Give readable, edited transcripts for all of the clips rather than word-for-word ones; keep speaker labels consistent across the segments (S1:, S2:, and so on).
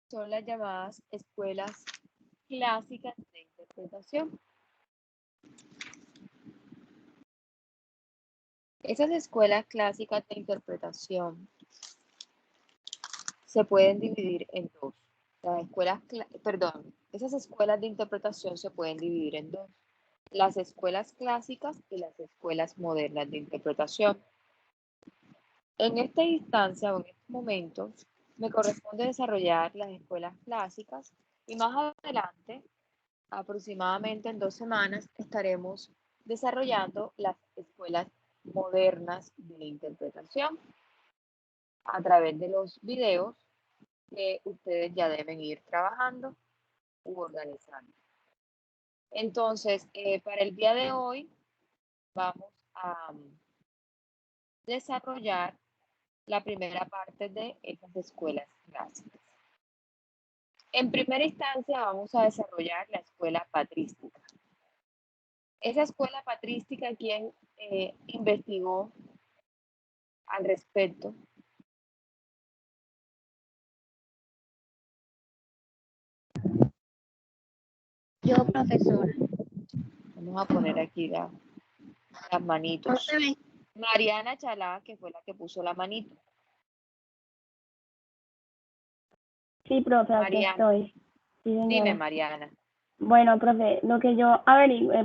S1: son las llamadas escuelas clásicas de interpretación. Esas escuelas clásicas de interpretación se pueden dividir en dos. Esas escuelas de interpretación se pueden dividir en dos. Las escuelas clásicas y las escuelas modernas de interpretación. En esta instancia o en este momento me corresponde desarrollar las escuelas clásicas y más adelante, aproximadamente en 2 semanas, estaremos desarrollando las escuelas modernas de interpretación a través de los videos que ustedes ya deben ir trabajando u organizando. Entonces, para el día de hoy vamos a desarrollar la primera parte de esas escuelas clásicas. En primera instancia vamos a desarrollar la escuela patrística. Esa escuela patrística, ¿quién investigó al respecto?
S2: Yo, profesora.
S1: Vamos a poner aquí las manitos.
S2: No se ve.
S1: Mariana Chalá, que fue la que puso la manito.
S3: Sí, profe, aquí
S1: Mariana,
S3: estoy. Sí,
S1: dime,
S3: señora.
S1: Mariana.
S3: Bueno, profe, lo que yo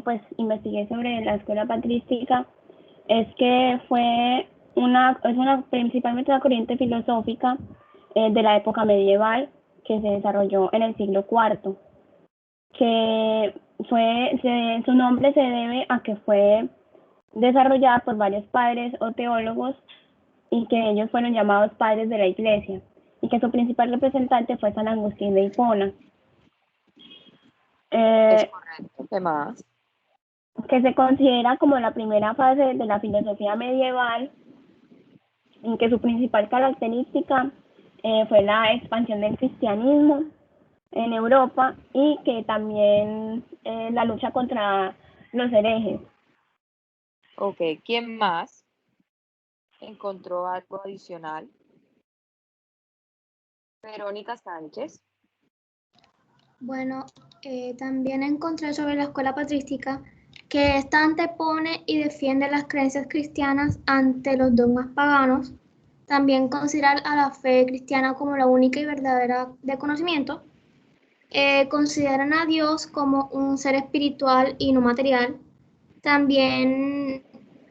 S3: pues investigué sobre la escuela patrística es que principalmente una corriente filosófica de la época medieval que se desarrolló en el siglo IV, que su nombre se debe a que fue desarrollada por varios padres o teólogos y que ellos fueron llamados padres de la iglesia y que su principal representante fue San Agustín de Hipona.
S1: Es correcto. ¿Qué más?
S3: Que se considera como la primera fase de la filosofía medieval, en que su principal característica fue la expansión del cristianismo en Europa y que también la lucha contra los herejes.
S1: Ok, ¿quién más encontró algo adicional? Verónica Sánchez.
S2: Bueno, también encontré sobre la escuela patrística que ésta antepone y defiende las creencias cristianas ante los dogmas paganos. También considera a la fe cristiana como la única y verdadera de conocimiento. Consideran a Dios como un ser espiritual y no material. También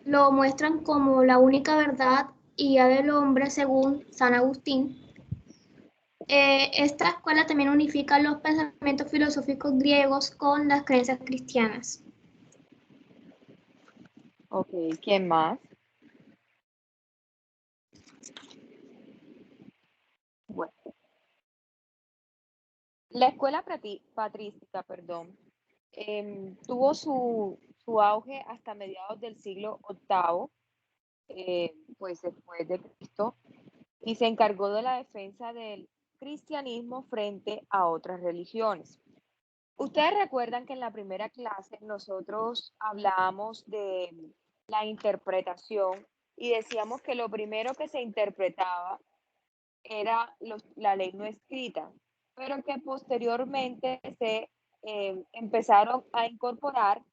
S2: lo muestran como la única verdad y guía del hombre según San Agustín. Esta escuela también unifica los pensamientos filosóficos griegos con las creencias cristianas.
S1: Ok, ¿quién más? Bueno, la escuela patrística, tuvo su auge hasta mediados del siglo VIII, pues después de Cristo, y se encargó de la defensa del cristianismo frente a otras religiones. Ustedes recuerdan que en la primera clase nosotros hablábamos de la interpretación y decíamos que lo primero que se interpretaba era la ley no escrita, pero que posteriormente se empezaron a incorporar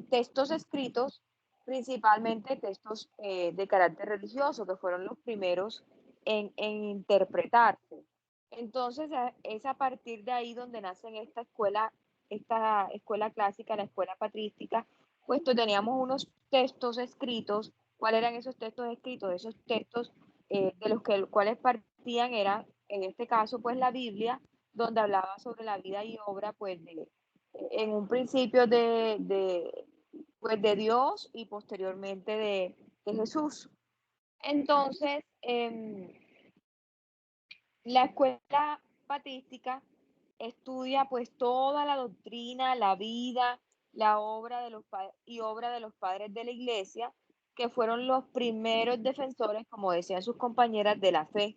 S1: textos escritos, principalmente textos de carácter religioso, que fueron los primeros en interpretarse. Entonces, es a partir de ahí donde nace esta escuela clásica, la escuela patrística, puesto teníamos unos textos escritos. ¿Cuáles eran esos textos escritos? Esos textos de los cuales partían era, en este caso, pues la Biblia, donde hablaba sobre la vida y obra, pues, en un principio pues, de Dios y posteriormente de Jesús. Entonces, la escuela patrística estudia pues toda la doctrina, la vida, la obra de los padres de la iglesia, que fueron los primeros defensores, como decían sus compañeras, de la fe.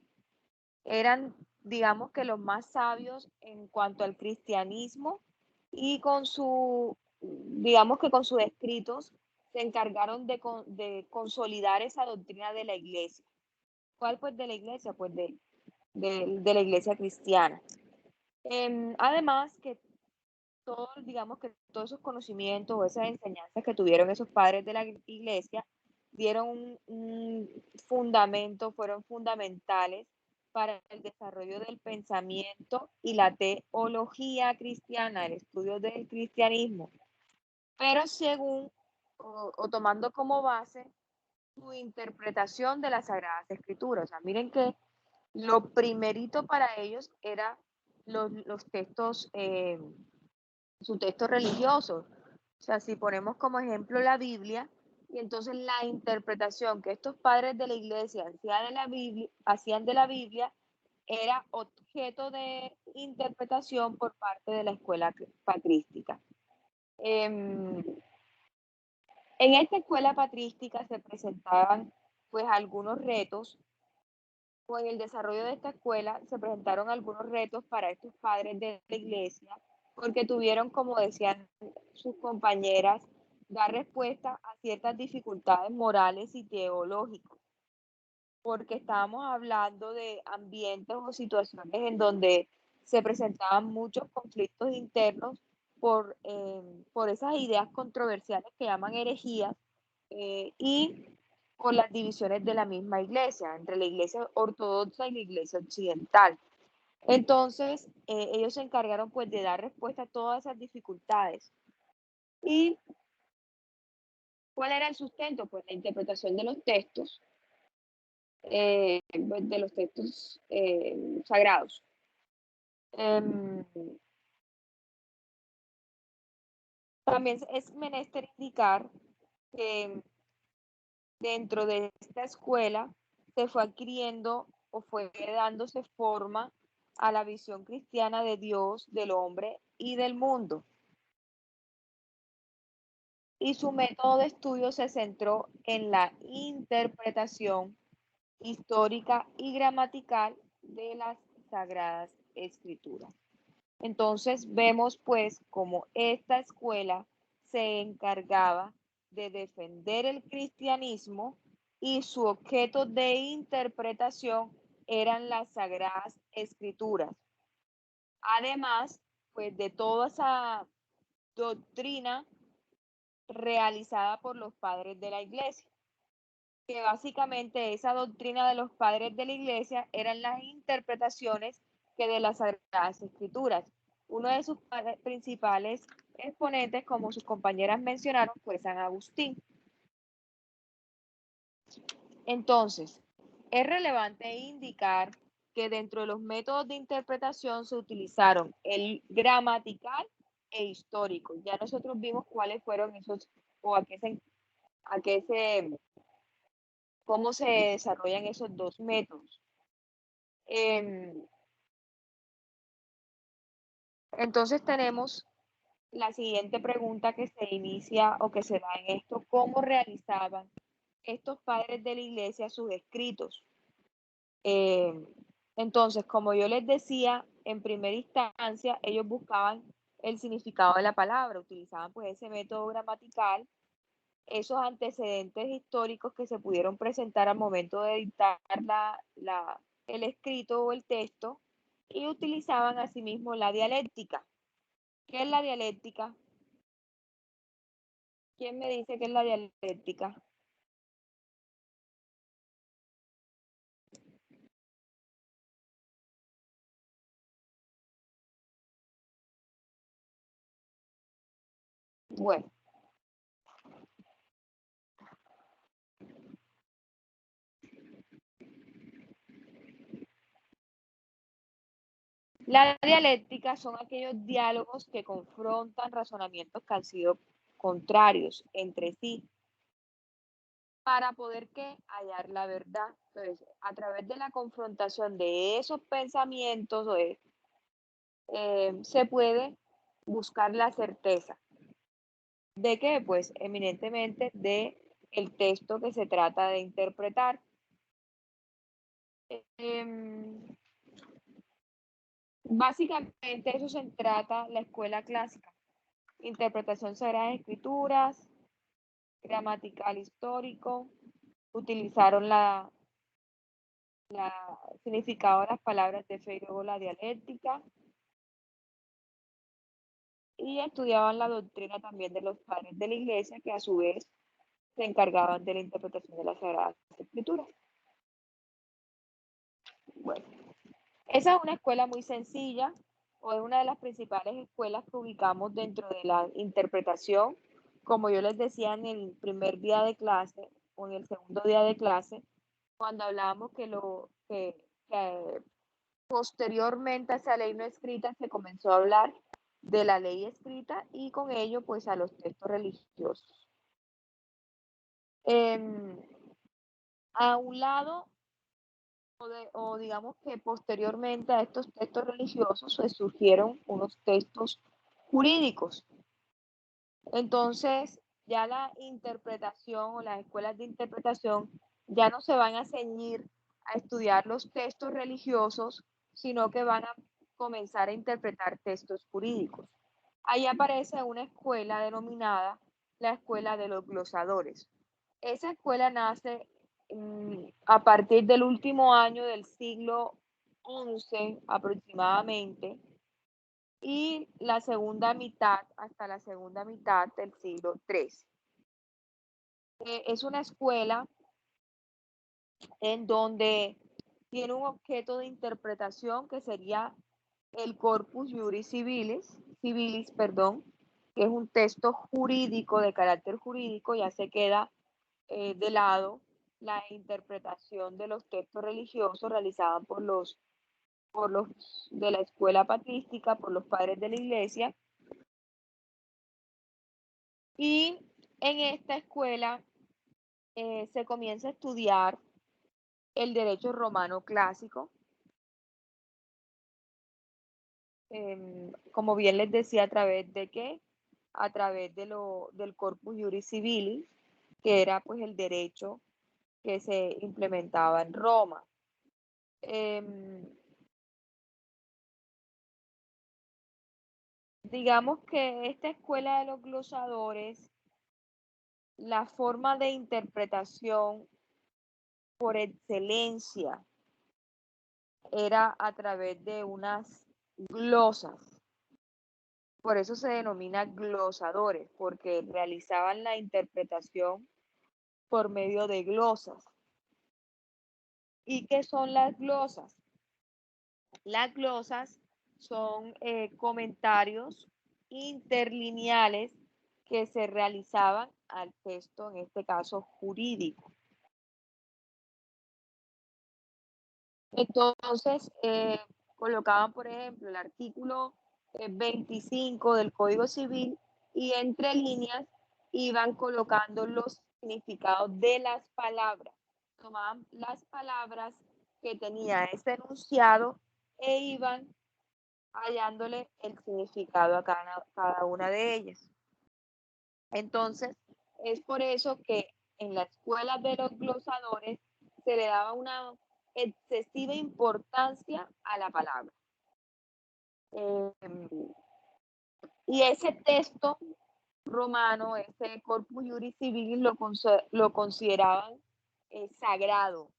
S1: Eran, digamos que los más sabios en cuanto al cristianismo y digamos que con sus escritos se encargaron de consolidar esa doctrina de la iglesia. ¿Cuál pues de la iglesia? Pues de la iglesia cristiana. Además que digamos que todos esos conocimientos o esas enseñanzas que tuvieron esos padres de la iglesia dieron un fundamento, fueron fundamentales para el desarrollo del pensamiento y la teología cristiana, el estudio del cristianismo, pero según o tomando como base su interpretación de las Sagradas Escrituras. O sea, miren que lo primerito para ellos era los textos, su texto religioso. O sea, si ponemos como ejemplo la Biblia, y entonces la interpretación que estos padres de la iglesia hacían de la Biblia era objeto de interpretación por parte de la escuela patrística. En esta escuela patrística se presentaban pues algunos retos, o en el desarrollo de esta escuela se presentaron algunos retos para estos padres de la iglesia, porque tuvieron, como decían sus compañeras, dar respuesta a ciertas dificultades morales y teológicas, porque estábamos hablando de ambientes o situaciones en donde se presentaban muchos conflictos internos por esas ideas controversiales que llaman herejías, y por las divisiones de la misma iglesia, entre la iglesia ortodoxa y la iglesia occidental. Entonces, ellos se encargaron pues de dar respuesta a todas esas dificultades. ¿Y cuál era el sustento? Pues la interpretación de los textos, sagrados. También es menester indicar que dentro de esta escuela se fue adquiriendo o fue dándose forma a la visión cristiana de Dios, del hombre y del mundo. Y su método de estudio se centró en la interpretación histórica y gramatical de las Sagradas Escrituras. Entonces vemos pues como esta escuela se encargaba de defender el cristianismo y su objeto de interpretación eran las Sagradas Escrituras. Además, pues de toda esa doctrina realizada por los padres de la iglesia, que básicamente esa doctrina de los padres de la iglesia eran las interpretaciones que de las Sagradas Escrituras. Uno de sus principales exponentes, como sus compañeras mencionaron, fue San Agustín. Entonces, es relevante indicar que dentro de los métodos de interpretación se utilizaron el gramatical e histórico. Ya nosotros vimos cuáles fueron esos, o cómo se desarrollan esos dos métodos. Entonces tenemos la siguiente pregunta que se inicia o que se da en esto: ¿cómo realizaban estos padres de la iglesia sus escritos? Entonces, como yo les decía, en primera instancia, ellos buscaban el significado de la palabra, utilizaban pues ese método gramatical, esos antecedentes históricos que se pudieron presentar al momento de dictar el escrito o el texto, y utilizaban asimismo la dialéctica. ¿Qué es la dialéctica? ¿Quién me dice qué es la dialéctica? Bueno, la dialéctica son aquellos diálogos que confrontan razonamientos que han sido contrarios entre sí para poder hallar la verdad. Entonces, a través de la confrontación de esos pensamientos se puede buscar la certeza. ¿De qué? Pues eminentemente de el texto que se trata de interpretar. Básicamente eso se trata la escuela clásica: interpretación de Sagradas Escrituras, gramatical histórico, utilizaron significado de las palabras de fe y luego la dialéctica, y estudiaban la doctrina también de los padres de la iglesia, que a su vez se encargaban de la interpretación de las Sagradas Escrituras. Bueno, esa es una escuela muy sencilla, o es una de las principales escuelas que ubicamos dentro de la interpretación. Como yo les decía en el primer día de clase o en el segundo día de clase, cuando hablábamos que posteriormente a esa ley no escrita se comenzó a hablar de la ley escrita y con ello pues a los textos religiosos. A un lado o digamos que posteriormente a estos textos religiosos pues, surgieron unos textos jurídicos. Entonces ya la interpretación o las escuelas de interpretación ya no se van a ceñir a estudiar los textos religiosos, sino que van a comenzar a interpretar textos jurídicos. Ahí aparece una escuela denominada la Escuela de los Glosadores. Esa escuela nace a partir del último año del siglo XI aproximadamente y la segunda mitad, hasta la segunda mitad del siglo XIII. Es una escuela en donde tiene un objeto de interpretación que sería el Corpus Juris Civilis, que es un texto jurídico de carácter jurídico, ya se queda de lado la interpretación de los textos religiosos realizados por los de la escuela patrística, por los padres de la iglesia. Y en esta escuela se comienza a estudiar el derecho romano clásico. Como bien les decía, ¿a través de qué? A través del Corpus Juris Civilis, que era pues el derecho que se implementaba en Roma. Digamos que esta escuela de los glosadores, la forma de interpretación por excelencia era a través de unas glosas. Por eso se denomina glosadores, porque realizaban la interpretación por medio de glosas. ¿Y qué son las glosas? Las glosas son comentarios interlineales que se realizaban al texto, en este caso jurídico. Entonces, colocaban, por ejemplo, el artículo 25 del Código Civil y entre líneas iban colocando los significados de las palabras. Tomaban las palabras que tenía ese enunciado e iban hallándole el significado a cada una de ellas. Entonces, es por eso que en la escuela de los glosadores se le daba una excesiva importancia a la palabra. Y ese texto romano, ese Corpus Juris Civilis, lo consideraban sagrado,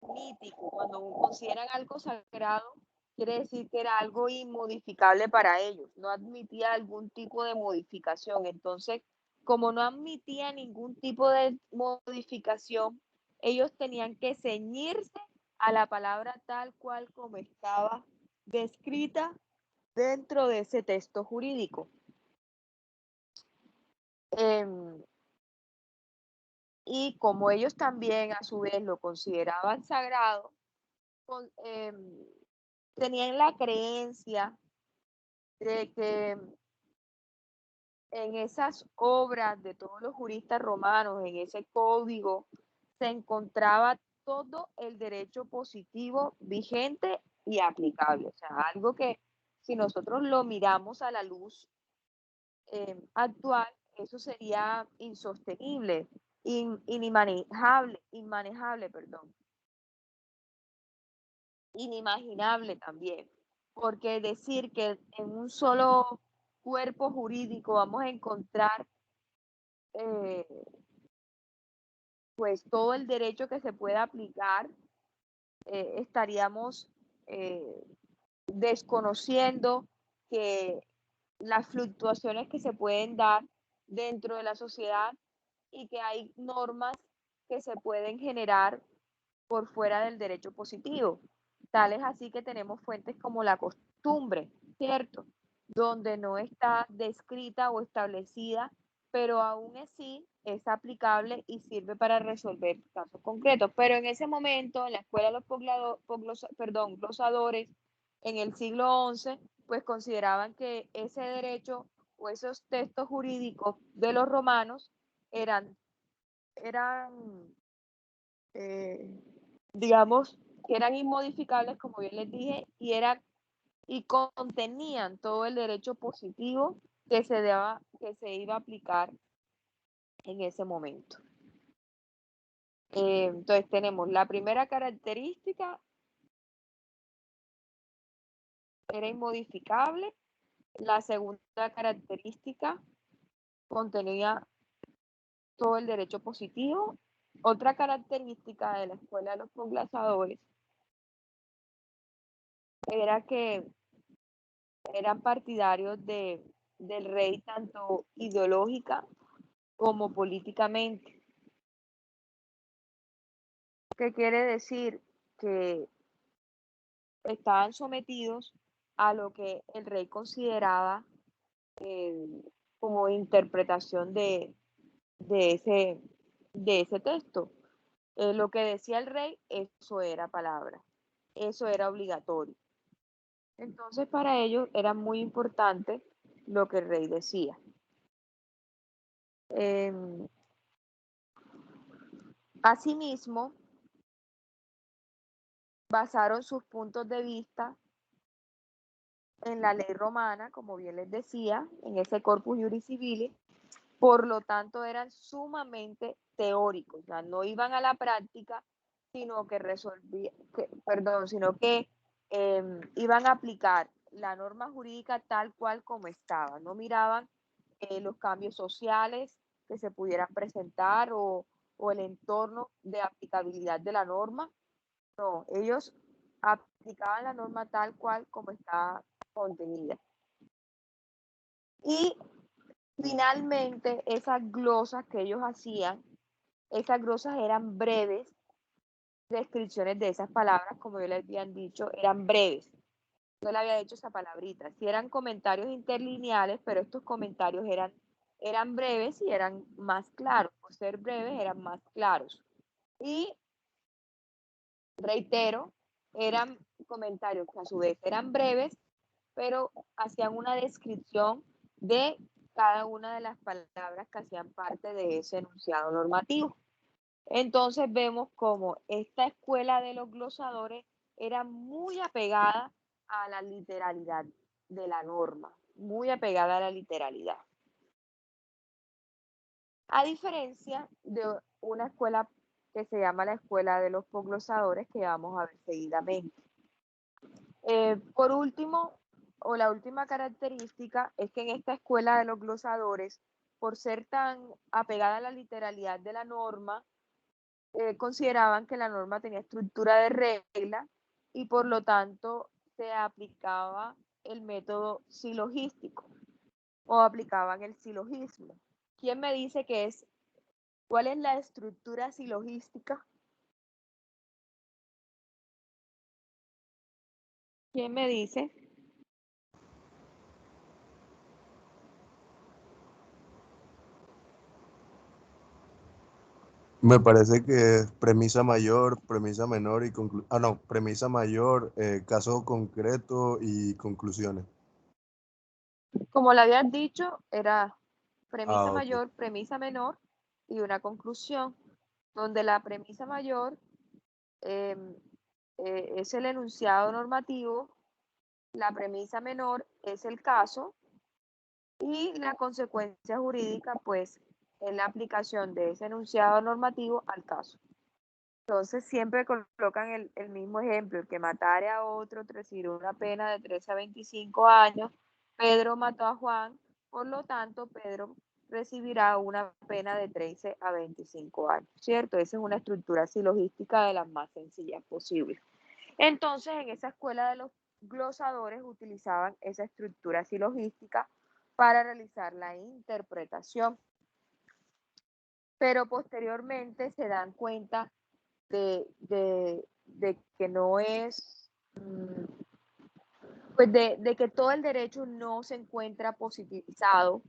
S1: mítico. Cuando consideran algo sagrado, quiere decir que era algo inmodificable para ellos, no admitía algún tipo de modificación. Entonces, como no admitía ningún tipo de modificación, ellos tenían que ceñirse a la palabra tal cual como estaba descrita dentro de ese texto jurídico. Y como ellos también a su vez lo consideraban sagrado, tenían la creencia de que en esas obras de todos los juristas romanos, en ese código, se encontraba todo el derecho positivo vigente y aplicable. O sea, algo que si nosotros lo miramos a la luz actual, eso sería insostenible, inmanejable, perdón. Inimaginable también, porque decir que en un solo cuerpo jurídico vamos a encontrar pues todo el derecho que se pueda aplicar estaríamos desconociendo que las fluctuaciones que se pueden dar dentro de la sociedad y que hay normas que se pueden generar por fuera del derecho positivo. Tal es así que tenemos fuentes como la costumbre, ¿cierto? Donde no está descrita o establecida, pero aún así es aplicable y sirve para resolver casos concretos. Pero en ese momento, en la escuela de los glosadores, en el siglo XI, pues consideraban que ese derecho o esos textos jurídicos de los romanos eran digamos, que eran inmodificables, como bien les dije, y contenían todo el derecho positivo que se iba a aplicar en ese momento. Entonces tenemos la primera característica, era inmodificable. La segunda característica contenía todo el derecho positivo. Otra característica de la escuela de los conglasadores era que eran partidarios del rey tanto ideológica como políticamente. ¿Qué quiere decir? Que estaban sometidos a lo que el rey consideraba como interpretación de ese texto. Lo que decía el rey, eso era palabra, eso era obligatorio. Entonces para ellos era muy importante lo que el rey decía. Asimismo, basaron sus puntos de vista en la ley romana, como bien les decía, en ese corpus juris civilis, por lo tanto eran sumamente teóricos, o sea, no iban a la práctica, sino que iban a aplicar la norma jurídica tal cual como estaba, no miraban los cambios sociales que se pudieran presentar o el entorno de aplicabilidad de la norma. No, ellos aplicaban la norma tal cual como estaba contenida. Y finalmente, esas glosas que ellos hacían, esas glosas eran breves descripciones de esas palabras, como yo les habían dicho, eran breves. Yo le había hecho esa palabrita. Sí eran comentarios interlineales, pero estos comentarios eran breves y eran más claros. Por ser breves, eran más claros. Y reitero, eran comentarios que a su vez eran breves, pero hacían una descripción de cada una de las palabras que hacían parte de ese enunciado normativo. Entonces vemos como esta escuela de los glosadores era muy apegada a la literalidad de la norma, muy apegada a la literalidad. A diferencia de una escuela que se llama la escuela de los posglosadores, que vamos a ver seguidamente. Por último, o la última característica es que en esta escuela de los glosadores, por ser tan apegada a la literalidad de la norma, consideraban que la norma tenía estructura de regla y por lo tanto se aplicaba el método silogístico o aplicaban el silogismo. ¿Quién me dice cuál es la estructura silogística? ¿Quién me dice?
S4: Me parece que es premisa mayor, premisa menor y premisa mayor, caso concreto y conclusiones.
S1: Como le habías dicho, era premisa
S4: Ok.
S1: mayor, premisa menor y una conclusión, donde la premisa mayor es el enunciado normativo, la premisa menor es el caso y la consecuencia jurídica, pues, es la aplicación de ese enunciado normativo al caso. Entonces, siempre colocan el mismo ejemplo: el que matare a otro recibirá una pena de 13 a 25 años. Pedro mató a Juan, por lo tanto, Pedro recibirá una pena de 13 a 25 años, ¿cierto? Esa es una estructura silogística de las más sencillas posibles. Entonces, en esa escuela de los glosadores utilizaban esa estructura silogística para realizar la interpretación. Pero posteriormente se dan cuenta de que no es, pues de que todo el derecho no se encuentra positivizado.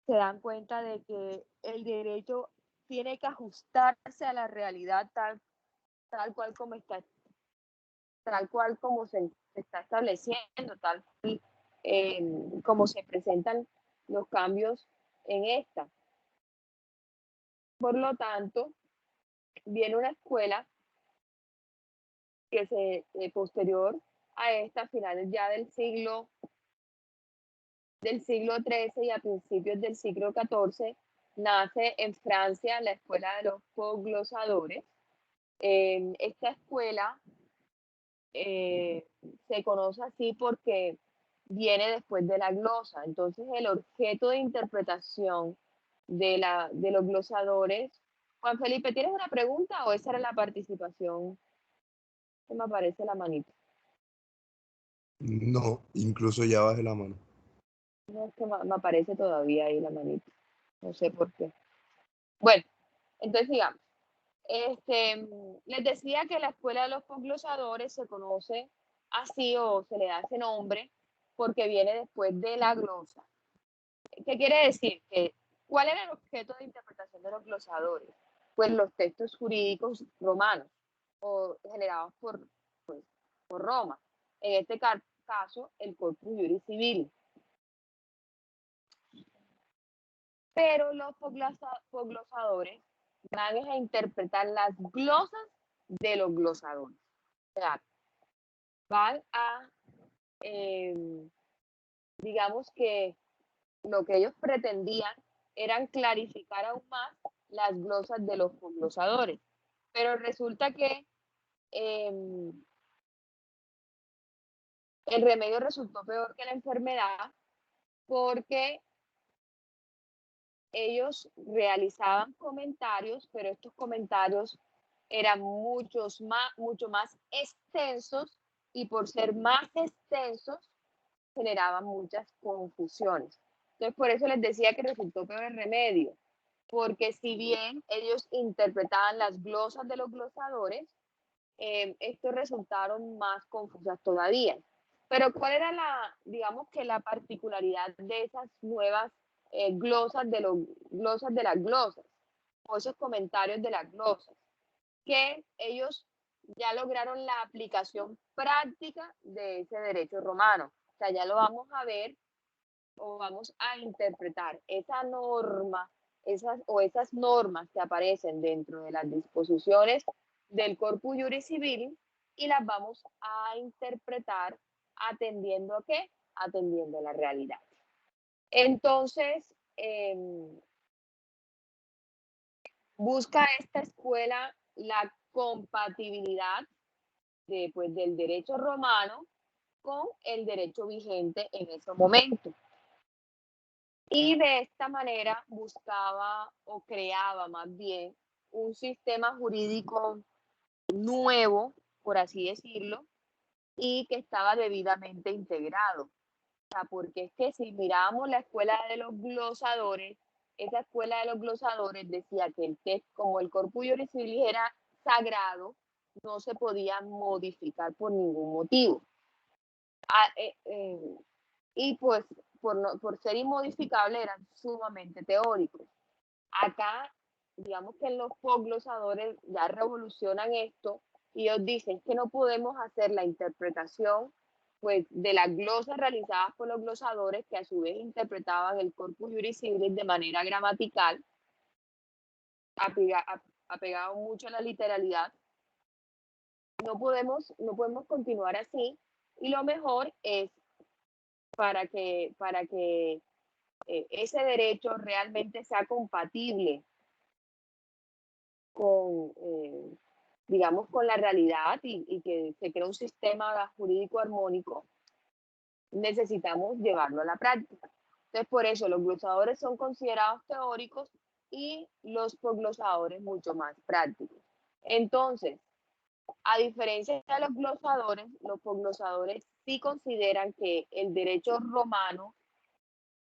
S1: Se dan cuenta de que el derecho tiene que ajustarse a la realidad tal cual como está, tal cual como se está estableciendo, tal como se presentan los cambios en esta. Por lo tanto, viene una escuela que posterior a esta, a finales ya del siglo XIII y a principios del siglo XIV, nace en Francia la escuela de los poglosadores. Esta escuela se conoce así porque viene después de la glosa. Entonces, el objeto de interpretación de los glosadores. Juan Felipe, ¿tienes una pregunta o esa era la participación? Que me aparece la manito.
S4: No, incluso ya bajé la mano.
S1: No, es que me aparece todavía ahí la manito. No sé por qué. Bueno, entonces digamos, les decía que la escuela de los poglosadores se conoce así o se le da ese nombre porque viene después de la glosa. ¿Qué quiere decir? ¿Cuál era el objeto de interpretación de los glosadores? Pues los textos jurídicos romanos o generados por Roma. En este caso, el Corpus Juris Civilis. Pero los poglosadores van a interpretar las glosas de los glosadores. O sea, van a, digamos que lo que ellos pretendían eran clarificar aún más las glosas de los poglosadores. Pero resulta que el remedio resultó peor que la enfermedad porque ellos realizaban comentarios, pero estos comentarios eran mucho más extensos y por ser más extensos generaban muchas confusiones. Entonces, por eso les decía que resultó peor el remedio, porque si bien ellos interpretaban las glosas de los glosadores, estos resultaron más confusas todavía. Pero ¿cuál era digamos que la particularidad de esas nuevas glosas de las glosas, o esos comentarios de las glosas? Que ellos ya lograron la aplicación práctica de ese derecho romano. O sea, ya lo vamos a ver o vamos a interpretar esa norma, esas normas que aparecen dentro de las disposiciones del Corpus Juris Civilis y las vamos a interpretar atendiendo a qué? Atendiendo a la realidad. Entonces, busca esta escuela la compatibilidad del derecho romano con el derecho vigente en ese momento. Y de esta manera buscaba o creaba más bien un sistema jurídico nuevo, por así decirlo, y que estaba debidamente integrado. O sea, porque es que si miramos la escuela de los glosadores, esa escuela de los glosadores decía que el texto, como el Corpus Juris Civilis era sagrado, no se podía modificar por ningún motivo. Y pues por ser inmodificable eran sumamente teóricos. Acá, digamos que en los poglosadores ya revolucionan esto y ellos dicen que no podemos hacer la interpretación pues, de las glosas realizadas por los glosadores que a su vez interpretaban el Corpus Juris Civilis de manera gramatical, apegado mucho a la literalidad. No podemos continuar así y lo mejor es para que ese derecho realmente sea compatible con, digamos, con la realidad y que se cree un sistema jurídico armónico, necesitamos llevarlo a la práctica. Entonces, por eso los glosadores son considerados teóricos y los poglosadores mucho más prácticos. Entonces, A diferencia de los posglosadores sí consideran que el derecho romano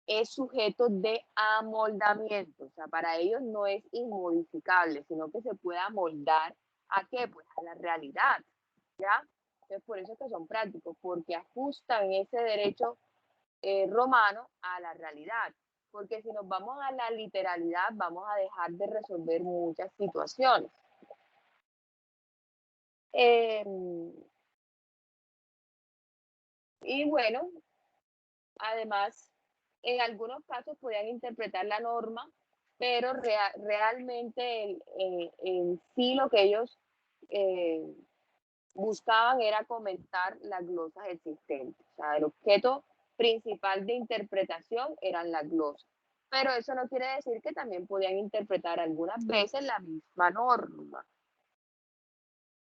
S1: es sujeto de amoldamiento, o sea, para ellos no es inmodificable, sino que se puede amoldar ¿a qué? Pues a la realidad, ¿ya? Entonces, por eso es que son prácticos, porque ajustan ese derecho romano a la realidad, porque si nos vamos a la literalidad, vamos a dejar de resolver muchas situaciones. Y bueno, además, en algunos casos podían interpretar la norma, pero realmente en sí lo que ellos buscaban era comentar las glosas existentes. O sea, el objeto principal de interpretación eran las glosas. Pero eso no quiere decir que también podían interpretar algunas veces la misma norma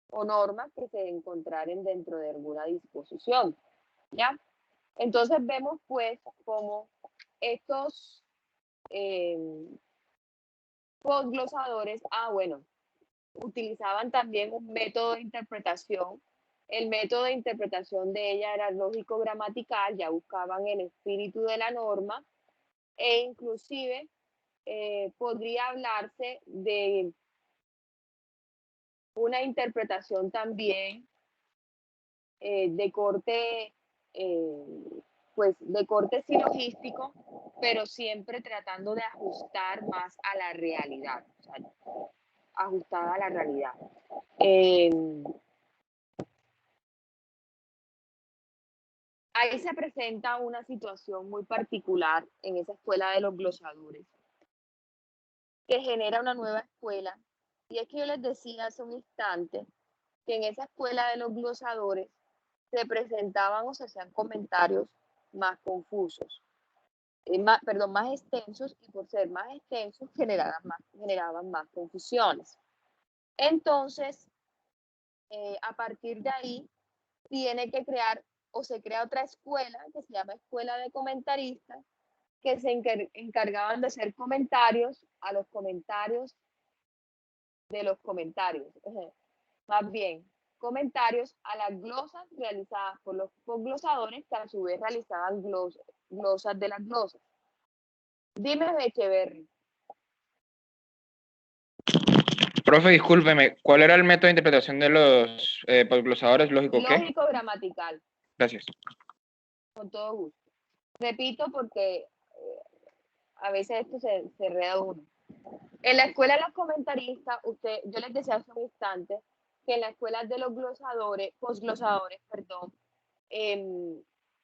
S1: o normas que se encontraran dentro de alguna disposición, ¿ya? Entonces vemos pues como estos posglosadores, bueno, utilizaban también un método de interpretación. El método de interpretación de ella era lógico-gramatical, ya buscaban el espíritu de la norma e inclusive podría hablarse de una interpretación también de corte, pues de corte silogístico, pero siempre tratando de ajustar más a la realidad, o sea, ajustada a la realidad. Ahí se presenta una situación muy particular en esa escuela de los glosadores, que genera una nueva escuela. Y es que yo les decía hace un instante que en esa escuela de los glosadores se presentaban o se hacían comentarios más confusos, más extensos, y por ser más extensos generaban más confusiones. Entonces, a partir de ahí, tiene que crear o se crea otra escuela que se llama Escuela de Comentaristas, que se encargaban de hacer comentarios a los comentarios de los comentarios. Más bien, comentarios a las glosas realizadas por los posglosadores, que a su vez realizaban glosas de las glosas. Dime, Echeverry.
S5: Profe, discúlpeme, ¿cuál era el método de interpretación de los posglosadores? ¿Lógico qué?
S1: Lógico-gramatical.
S5: Gracias.
S1: Con todo gusto. Repito porque a veces esto se enreda uno. En la escuela de los comentaristas, yo les decía hace un instante que en la escuela de los posglosadores,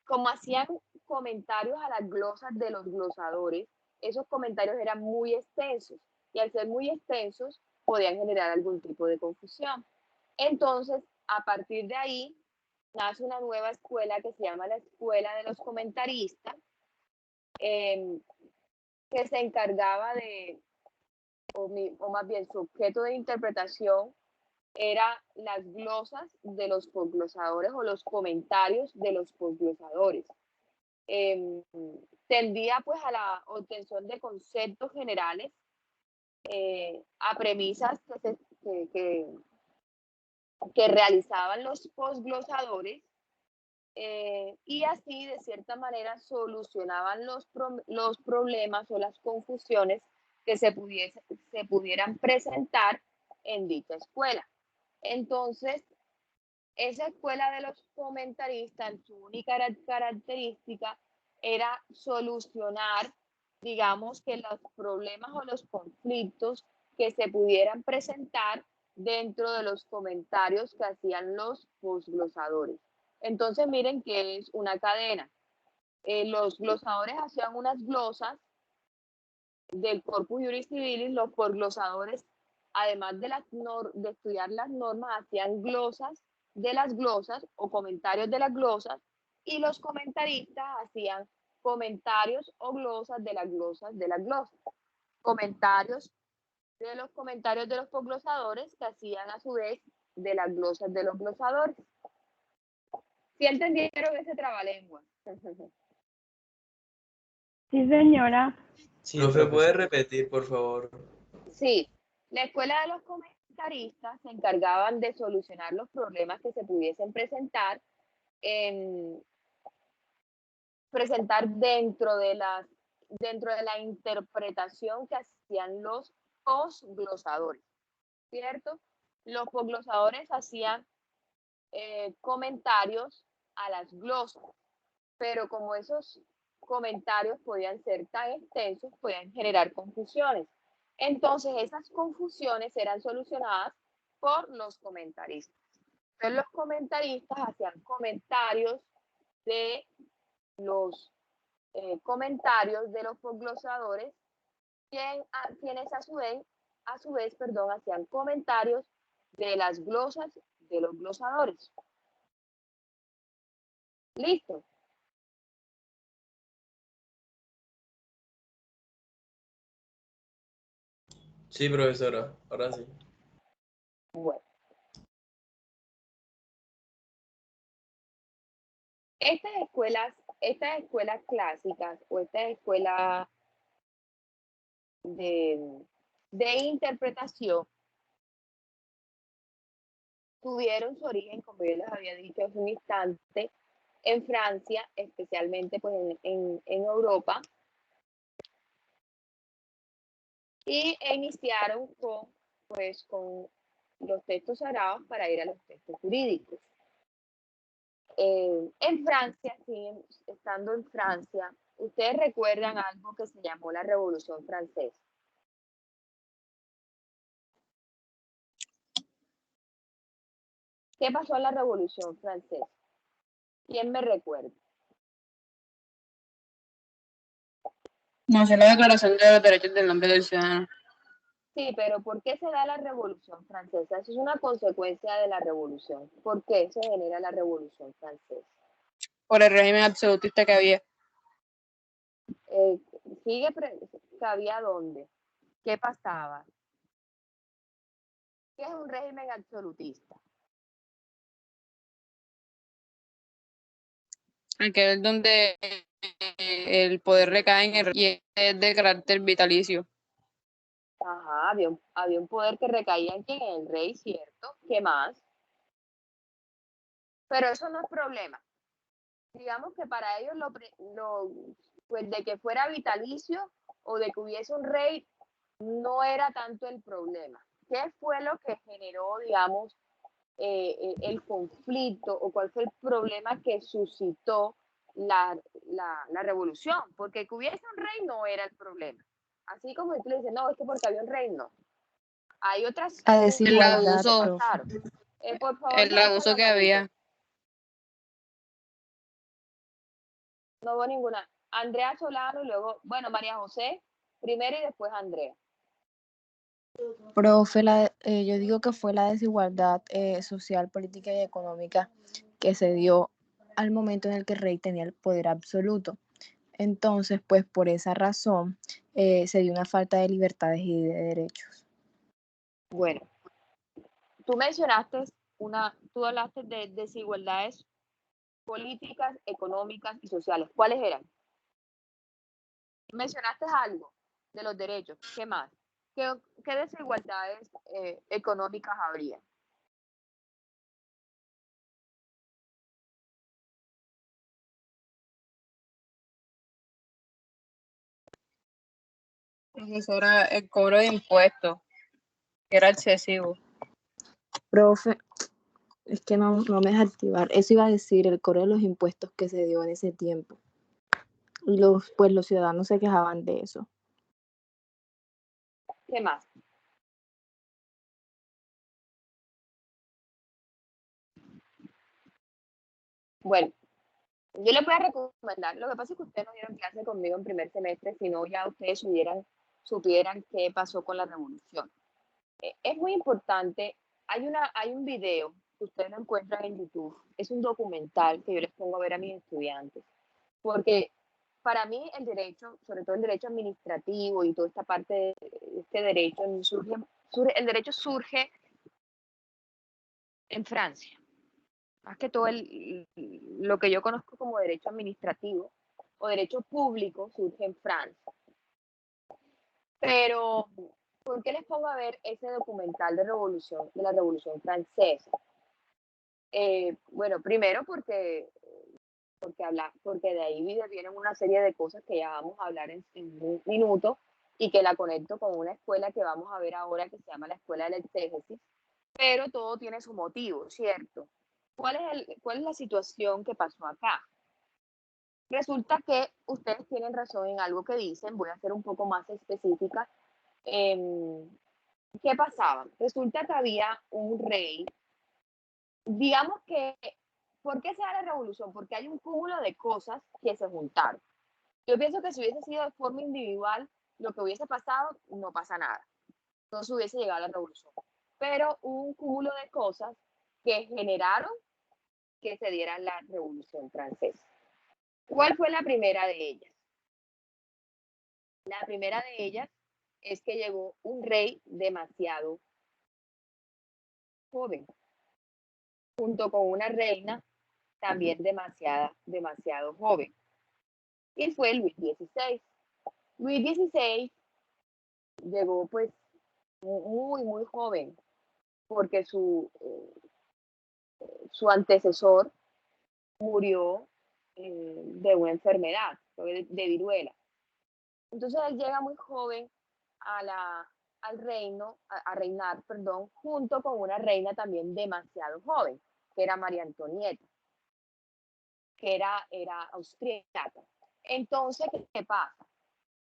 S1: como hacían comentarios a las glosas de los glosadores, esos comentarios eran muy extensos y al ser muy extensos podían generar algún tipo de confusión. Entonces, a partir de ahí, nace una nueva escuela que se llama la Escuela de los Comentaristas, que se encargaba de, o más bien su objeto de interpretación era las glosas de los posglosadores o los comentarios de los posglosadores. Tendía pues a la obtención de conceptos generales, a premisas que realizaban los posglosadores, y así de cierta manera solucionaban los problemas o las confusiones que se pudieran presentar en dicha escuela. Entonces, esa escuela de los comentaristas, su única característica era solucionar, digamos, que los problemas o los conflictos que se pudieran presentar dentro de los comentarios que hacían los posglosadores. Entonces, miren que es una cadena. Los glosadores hacían unas glosas del Corpus Juris Civilis, los posglosadores, además de estudiar las normas, hacían glosas de las glosas o comentarios de las glosas, y los comentaristas hacían comentarios o glosas de las glosas de las glosas. Comentarios de los posglosadores que hacían a su vez de las glosas de los glosadores. ¿Sí entendieron ese trabalenguas?
S3: Sí, señora.
S6: Sí, profe, ¿puede repetir, por favor?
S1: Sí, la escuela comentaristas se encargaban de solucionar los problemas que se pudiesen presentar dentro de la interpretación que hacían los posglosadores, ¿cierto? Los posglosadores hacían comentarios a las glosas, pero como esos comentarios podían ser tan extensos, podían generar confusiones. Entonces, esas confusiones eran solucionadas por los comentaristas. Entonces, los comentaristas hacían comentarios de los comentarios de los posglosadores, quienes a su vez, hacían comentarios de las glosas de los glosadores. ¿Listo?
S6: Sí, profesora, ahora sí.
S1: Bueno. Estas escuelas clásicas o estas escuelas de interpretación tuvieron su origen, como yo les había dicho hace un instante, en Francia, especialmente pues en Europa, y iniciaron con los textos sagrados para ir a los textos jurídicos. En Francia, estando en Francia, ustedes recuerdan algo que se llamó la Revolución Francesa. ¿Qué pasó en la Revolución Francesa? ¿Quién me recuerda?
S7: No sé, la Declaración de los Derechos del Hombre y del Ciudadano.
S1: Sí, pero ¿por qué se da la Revolución Francesa? Eso es una consecuencia de la Revolución. ¿Por qué se genera la Revolución Francesa?
S7: Por el régimen absolutista que había.
S1: ¿Que había dónde? ¿Qué pasaba? ¿Qué es un régimen absolutista?
S7: Que es donde el poder recae en el y es de carácter vitalicio.
S1: Ajá, había un poder que recaía en quién, en el rey, ¿cierto? ¿Qué más? Pero eso no es problema. Digamos que para ellos pues de que fuera vitalicio o de que hubiese un rey no era tanto el problema. ¿Qué fue lo que generó, digamos, el conflicto o cuál fue el problema que suscitó la revolución? Porque que hubiese un rey no era el problema. Así como tú le dices, no, es que porque había un rey, no. Hay otras
S8: La
S1: cosas que
S8: desigualdad,
S1: pasaron. Por favor,
S7: El abuso que había.
S1: No hubo ninguna. Andrea Solano y luego, bueno, María José primero y después Andrea.
S8: profe, yo digo que fue la desigualdad social, política y económica que se dio al momento en el que el rey tenía el poder absoluto. Entonces, pues por esa razón se dio una falta de libertades y de derechos.
S1: Bueno, tú hablaste de desigualdades políticas, económicas y sociales. ¿Cuáles eran? Mencionaste algo de los derechos. ¿Qué más? ¿Qué desigualdades económicas habría?
S7: Profesora, el cobro de impuestos, que era excesivo.
S8: Profe, es que no me deja activar. Eso iba a decir, el cobro de los impuestos que se dio en ese tiempo. Y los ciudadanos se quejaban de eso.
S1: ¿Qué más? Bueno, yo les voy a recomendar, lo que pasa es que ustedes no dieron clase conmigo en primer semestre, sino ya ustedes supieran qué pasó con la revolución. Es muy importante, hay un video que ustedes lo encuentran en YouTube, es un documental que yo les pongo a ver a mis estudiantes, porque para mí el derecho, sobre todo el derecho administrativo y toda esta parte de este derecho, el derecho surge en Francia. Más que todo lo que yo conozco como derecho administrativo o derecho público surge en Francia. Pero ¿Por qué les pongo a ver ese documental de la Revolución Francesa? Bueno, primero porque de ahí vienen una serie de cosas que ya vamos a hablar en un minuto y que la conecto con una escuela que vamos a ver ahora que se llama la Escuela del Exégesis, pero todo tiene su motivo, ¿cierto? ¿Cuál es la situación que pasó acá? Resulta que ustedes tienen razón en algo que dicen, voy a ser un poco más específica. ¿Qué pasaba? Resulta que había un rey, digamos que, ¿por qué se da la revolución? Porque hay un cúmulo de cosas que se juntaron. Yo pienso que si hubiese sido de forma individual, lo que hubiese pasado, no pasa nada. No se hubiese llegado a la revolución. Pero hubo un cúmulo de cosas que generaron que se diera la revolución francesa. ¿Cuál fue la primera de ellas? La primera de ellas es que llegó un rey demasiado joven, junto con una reina también demasiado joven. Y fue Luis XVI. Luis XVI llegó pues muy joven, porque su antecesor murió de una enfermedad, de viruela. Entonces él llega muy joven al reino, a reinar, perdón, junto con una reina también demasiado joven, que era María Antonieta, que era austríaca. Entonces, ¿qué pasa?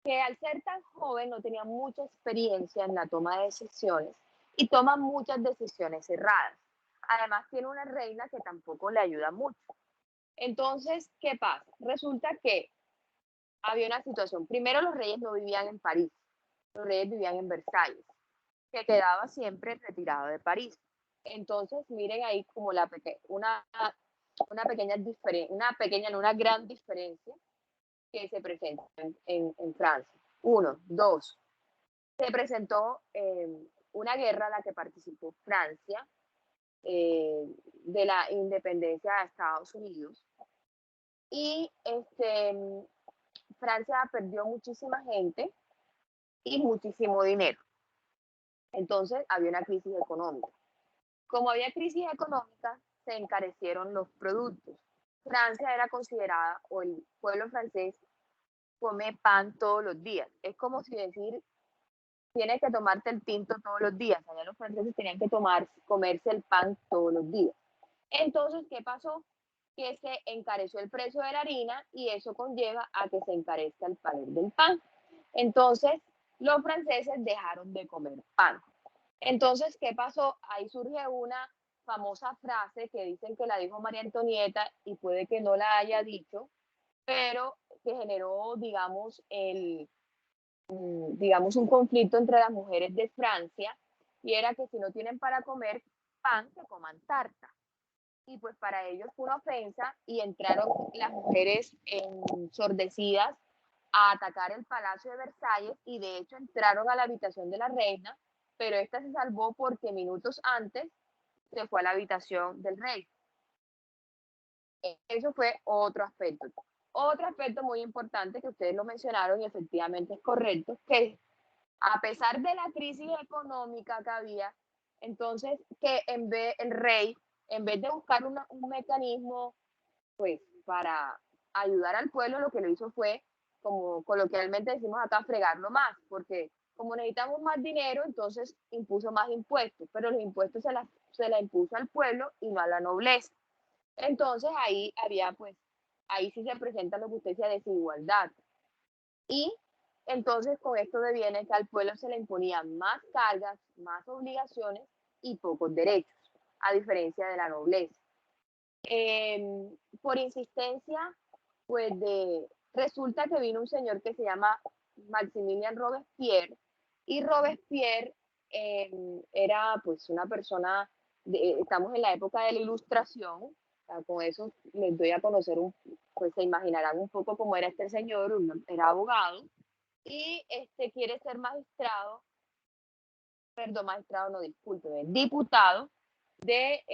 S1: Que al ser tan joven no tenía mucha experiencia en la toma de decisiones y toma muchas decisiones erradas. Además, tiene una reina que tampoco le ayuda mucho. Entonces, ¿qué pasa? Resulta que había una situación. Primero, los reyes no vivían en París, los reyes vivían en Versalles, que quedaba siempre retirado de París. Entonces, miren ahí como una gran diferencia que se presenta en Francia. Uno, dos, se presentó una guerra a la que participó Francia de la independencia de Estados Unidos y Francia perdió muchísima gente y muchísimo dinero. Entonces había una crisis económica. Como había crisis económica, se encarecieron los productos. Francia era considerada, o el pueblo francés come pan todos los días. Es como si decir, tienes que tomarte el tinto todos los días. Allá los franceses tenían que comerse el pan todos los días. Entonces, ¿qué pasó? Que se encareció el precio de la harina y eso conlleva a que se encarezca el valor del pan. Entonces, los franceses dejaron de comer pan. Entonces, ¿qué pasó? Ahí surge una famosa frase que dicen que la dijo María Antonieta y puede que no la haya dicho, pero que generó, digamos, un conflicto entre las mujeres de Francia, y era que si no tienen para comer pan, que coman tarta. Y pues para ellos fue una ofensa y entraron las mujeres ensordecidas a atacar el Palacio de Versalles y de hecho entraron a la habitación de la reina, pero esta se salvó porque minutos antes se fue a la habitación del rey. Eso fue otro aspecto. Otro aspecto muy importante que ustedes lo mencionaron y efectivamente es correcto, que a pesar de la crisis económica que había, entonces que el rey, en vez de buscar un mecanismo pues para ayudar al pueblo, lo que lo hizo fue, como coloquialmente decimos acá, fregarlo más, porque como necesitamos más dinero, entonces impuso más impuestos, pero los impuestos se la impuso al pueblo y no a la nobleza. Entonces ahí sí se presenta lo que usted decía, desigualdad. Y entonces con esto deviene que al pueblo se le imponían más cargas, más obligaciones y pocos derechos, a diferencia de la nobleza. Por insistencia, pues resulta que vino un señor que se llama Maximilien Robespierre, y Robespierre era pues una persona, estamos en la época de la Ilustración, o sea, con eso les doy a conocer, pues se imaginarán un poco cómo era este señor, era abogado, y quiere ser diputado de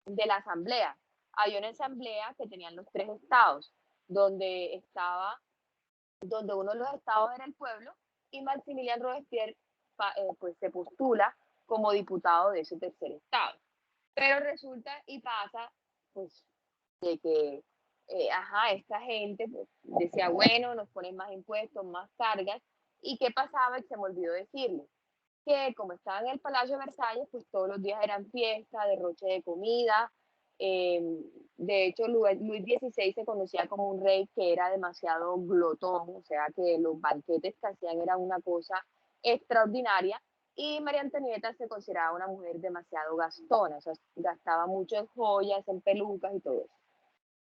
S1: la asamblea. Hay una asamblea que tenían los 3 estados, donde uno de los estados era el pueblo, y Maximilien Robespierre pues se postula como diputado de ese tercer estado. Pero resulta y pasa, pues, de que, esta gente pues, decía, bueno, nos ponen más impuestos, más cargas, y qué pasaba, y se me olvidó decirle, que como estaba en el Palacio de Versalles, pues todos los días eran fiesta, derroche de comida. De hecho, Luis XVI se conocía como un rey que era demasiado glotón, o sea que los banquetes que hacían eran una cosa extraordinaria, y María Antonieta se consideraba una mujer demasiado gastona, o sea, gastaba mucho en joyas, en pelucas y todo eso.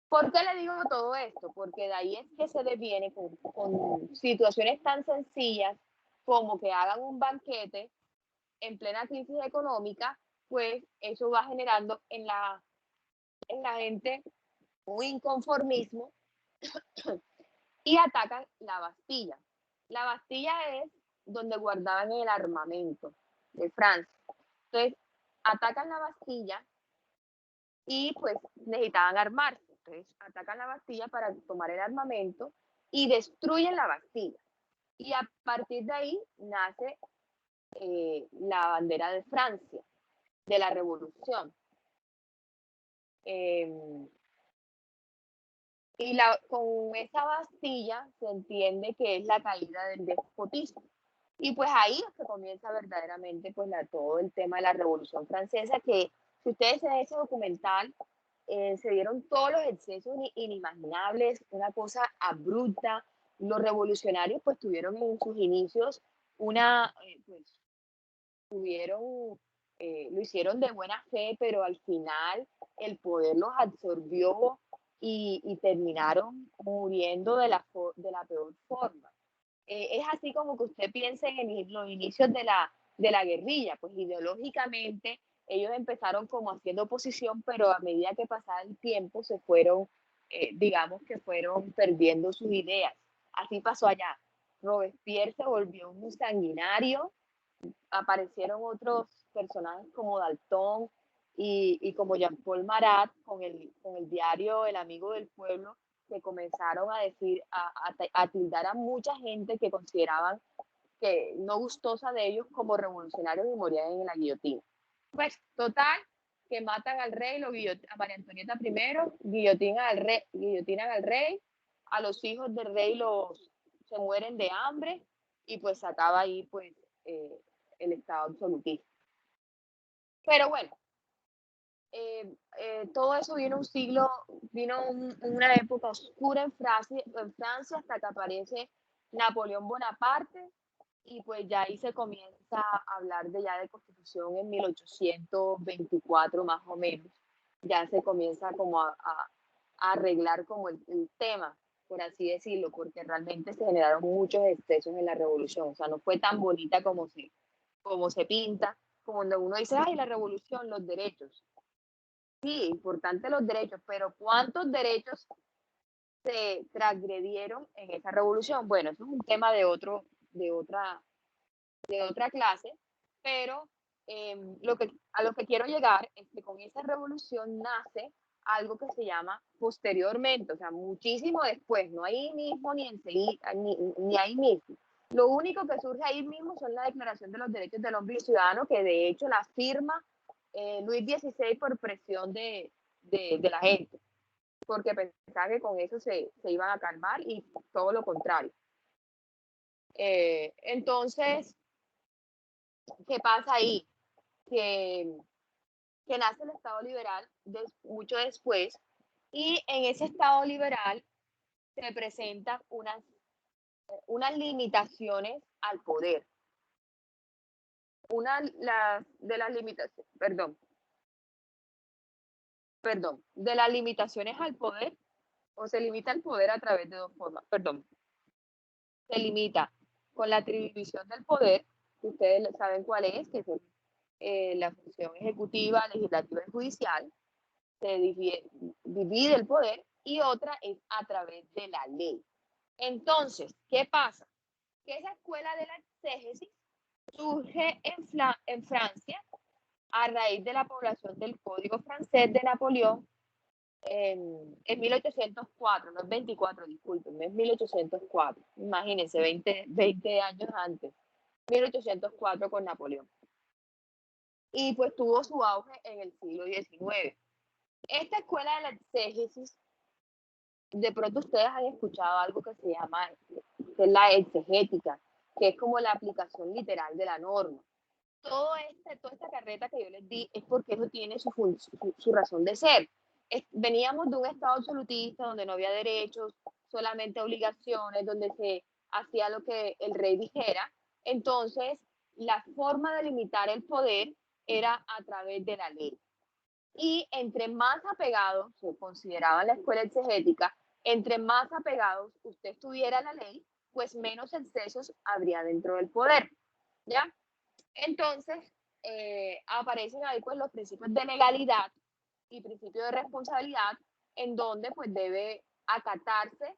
S1: ¿Por qué le digo todo esto? Porque de ahí es que se deviene con situaciones tan sencillas como que hagan un banquete en plena crisis económica, pues eso va generando en la gente un inconformismo y atacan la Bastilla. La Bastilla es donde guardaban el armamento de Francia. Entonces, atacan la Bastilla y pues necesitaban armarse. Entonces, atacan la Bastilla para tomar el armamento y destruyen la Bastilla. Y a partir de ahí nace la bandera de Francia, de la revolución. Y con esa Bastilla se entiende que es la caída del despotismo. Y pues ahí es que comienza verdaderamente pues todo el tema de la Revolución Francesa, que si ustedes ven ese documental, se dieron todos los excesos inimaginables, una cosa abrupta. Los revolucionarios pues tuvieron en sus inicios pues lo hicieron de buena fe, pero al final el poder los absorbió y terminaron muriendo de la peor forma. Es así como que usted piense en los inicios de la guerrilla, pues ideológicamente ellos empezaron como haciendo oposición, pero a medida que pasaba el tiempo se fueron, digamos que fueron perdiendo sus ideas. Así pasó allá. Robespierre se volvió un sanguinario, aparecieron otros personajes como Dalton y como Jean-Paul Marat con el diario El Amigo del Pueblo, que comenzaron a decir, a tildar a mucha gente que consideraban que no gustosa de ellos como revolucionarios y morían en la guillotina. Pues total, que matan al rey, a María Antonieta primero, guillotinan al rey, a los hijos del rey se mueren de hambre y pues se acaba ahí pues el estado absolutista. Pero bueno, todo eso vino una época oscura en Francia hasta que aparece Napoleón Bonaparte y pues ya ahí se comienza a hablar de constitución en 1824 más o menos. Ya se comienza como a arreglar como el tema, por así decirlo, porque realmente se generaron muchos excesos en la revolución, o sea, no fue tan bonita como se pinta, como cuando uno dice, ay, la revolución, los derechos. Sí, importante los derechos, pero ¿cuántos derechos se transgredieron en esa revolución? Bueno, eso es un tema de otra clase, pero a lo que quiero llegar es que con esa revolución nace algo que se llama posteriormente, o sea, muchísimo después, no ahí mismo ni enseguida, ni ahí mismo. Lo único que surge ahí mismo son la Declaración de los Derechos del Hombre y Ciudadano, que de hecho la firma Luis XVI por presión de la gente, porque pensaba que con eso se iban a calmar y todo lo contrario. Entonces, ¿qué pasa ahí? Que nace el Estado liberal mucho después, y en ese Estado liberal se presentan unas limitaciones al poder. De las limitaciones al poder, o se limita el poder a través de dos formas, se limita con la atribución del poder, que ustedes saben cuál es, que es la función ejecutiva, legislativa y judicial, se divide el poder, y otra es a través de la ley. Entonces, ¿qué pasa? Que esa escuela de la exégesis surge en Francia a raíz de la población del Código francés de Napoleón en 1804, no es 24, disculpen, es 1804, imagínense, 20 años antes. 1804 con Napoleón. Y pues tuvo su auge en el siglo XIX. Esta escuela de la exégesis, de pronto ustedes han escuchado algo que se llama, que es la exegética, que es como la aplicación literal de la norma. Toda esta carreta que yo les di es porque eso tiene su razón de ser. Veníamos de un estado absolutista donde no había derechos, solamente obligaciones, donde se hacía lo que el rey dijera. Entonces, la forma de limitar el poder era a través de la ley. Y entre más apegados, se consideraba la escuela exegética, entre más apegados usted estuviera a la ley, pues menos excesos habría dentro del poder, ¿ya? Entonces, aparecen ahí pues los principios de legalidad y principios de responsabilidad, en donde pues debe acatarse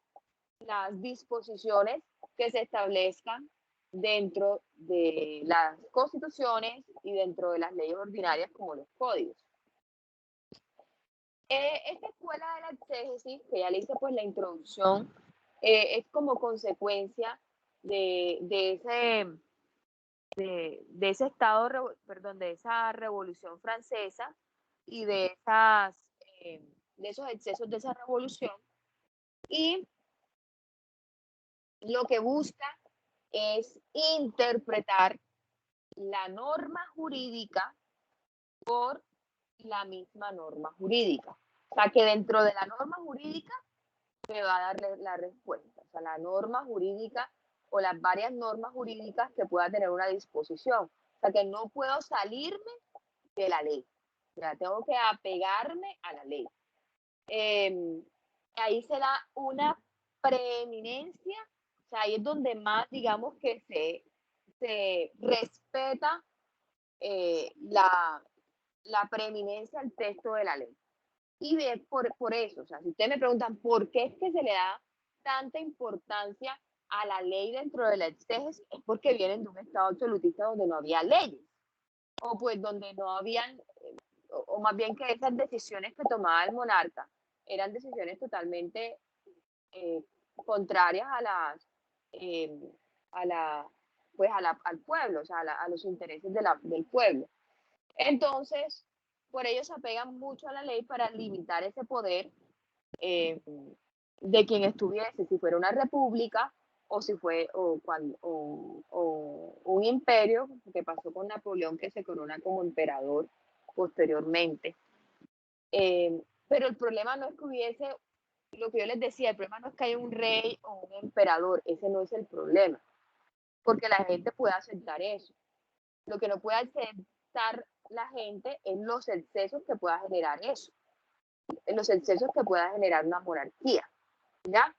S1: las disposiciones que se establezcan dentro de las constituciones y dentro de las leyes ordinarias como los códigos. Esta escuela de la exégesis, que ya le hice pues la introducción, es como consecuencia de ese estado, perdón, de esa revolución francesa y de esos excesos de esa revolución. Y lo que busca es interpretar la norma jurídica por la misma norma jurídica. O sea, que dentro de la norma jurídica me va a dar la respuesta. O sea, la norma jurídica o las varias normas jurídicas que pueda tener una disposición. O sea, que no puedo salirme de la ley. O sea, tengo que apegarme a la ley. Ahí se da una preeminencia. O sea, ahí es donde más, digamos, que se respeta la preeminencia al texto de la ley. Y por eso, o sea, si ustedes me preguntan por qué es que se le da tanta importancia a la ley dentro de la exégesis, es porque vienen de un estado absolutista donde no había leyes, o pues donde no habían, o más bien que esas decisiones que tomaba el monarca eran decisiones totalmente contrarias al pueblo, o sea, a los intereses del pueblo. Entonces, por ello se apegan mucho a la ley para limitar ese poder de quien estuviese, si fuera una república o si fue un imperio, que pasó con Napoleón, que se corona como emperador posteriormente. Pero el problema no es que hubiese, lo que yo les decía, el problema no es que haya un rey o un emperador, ese no es el problema, porque la gente puede aceptar eso. Lo que no puede aceptar la gente es los excesos que pueda generar eso, los excesos que pueda generar una monarquía, ¿ya?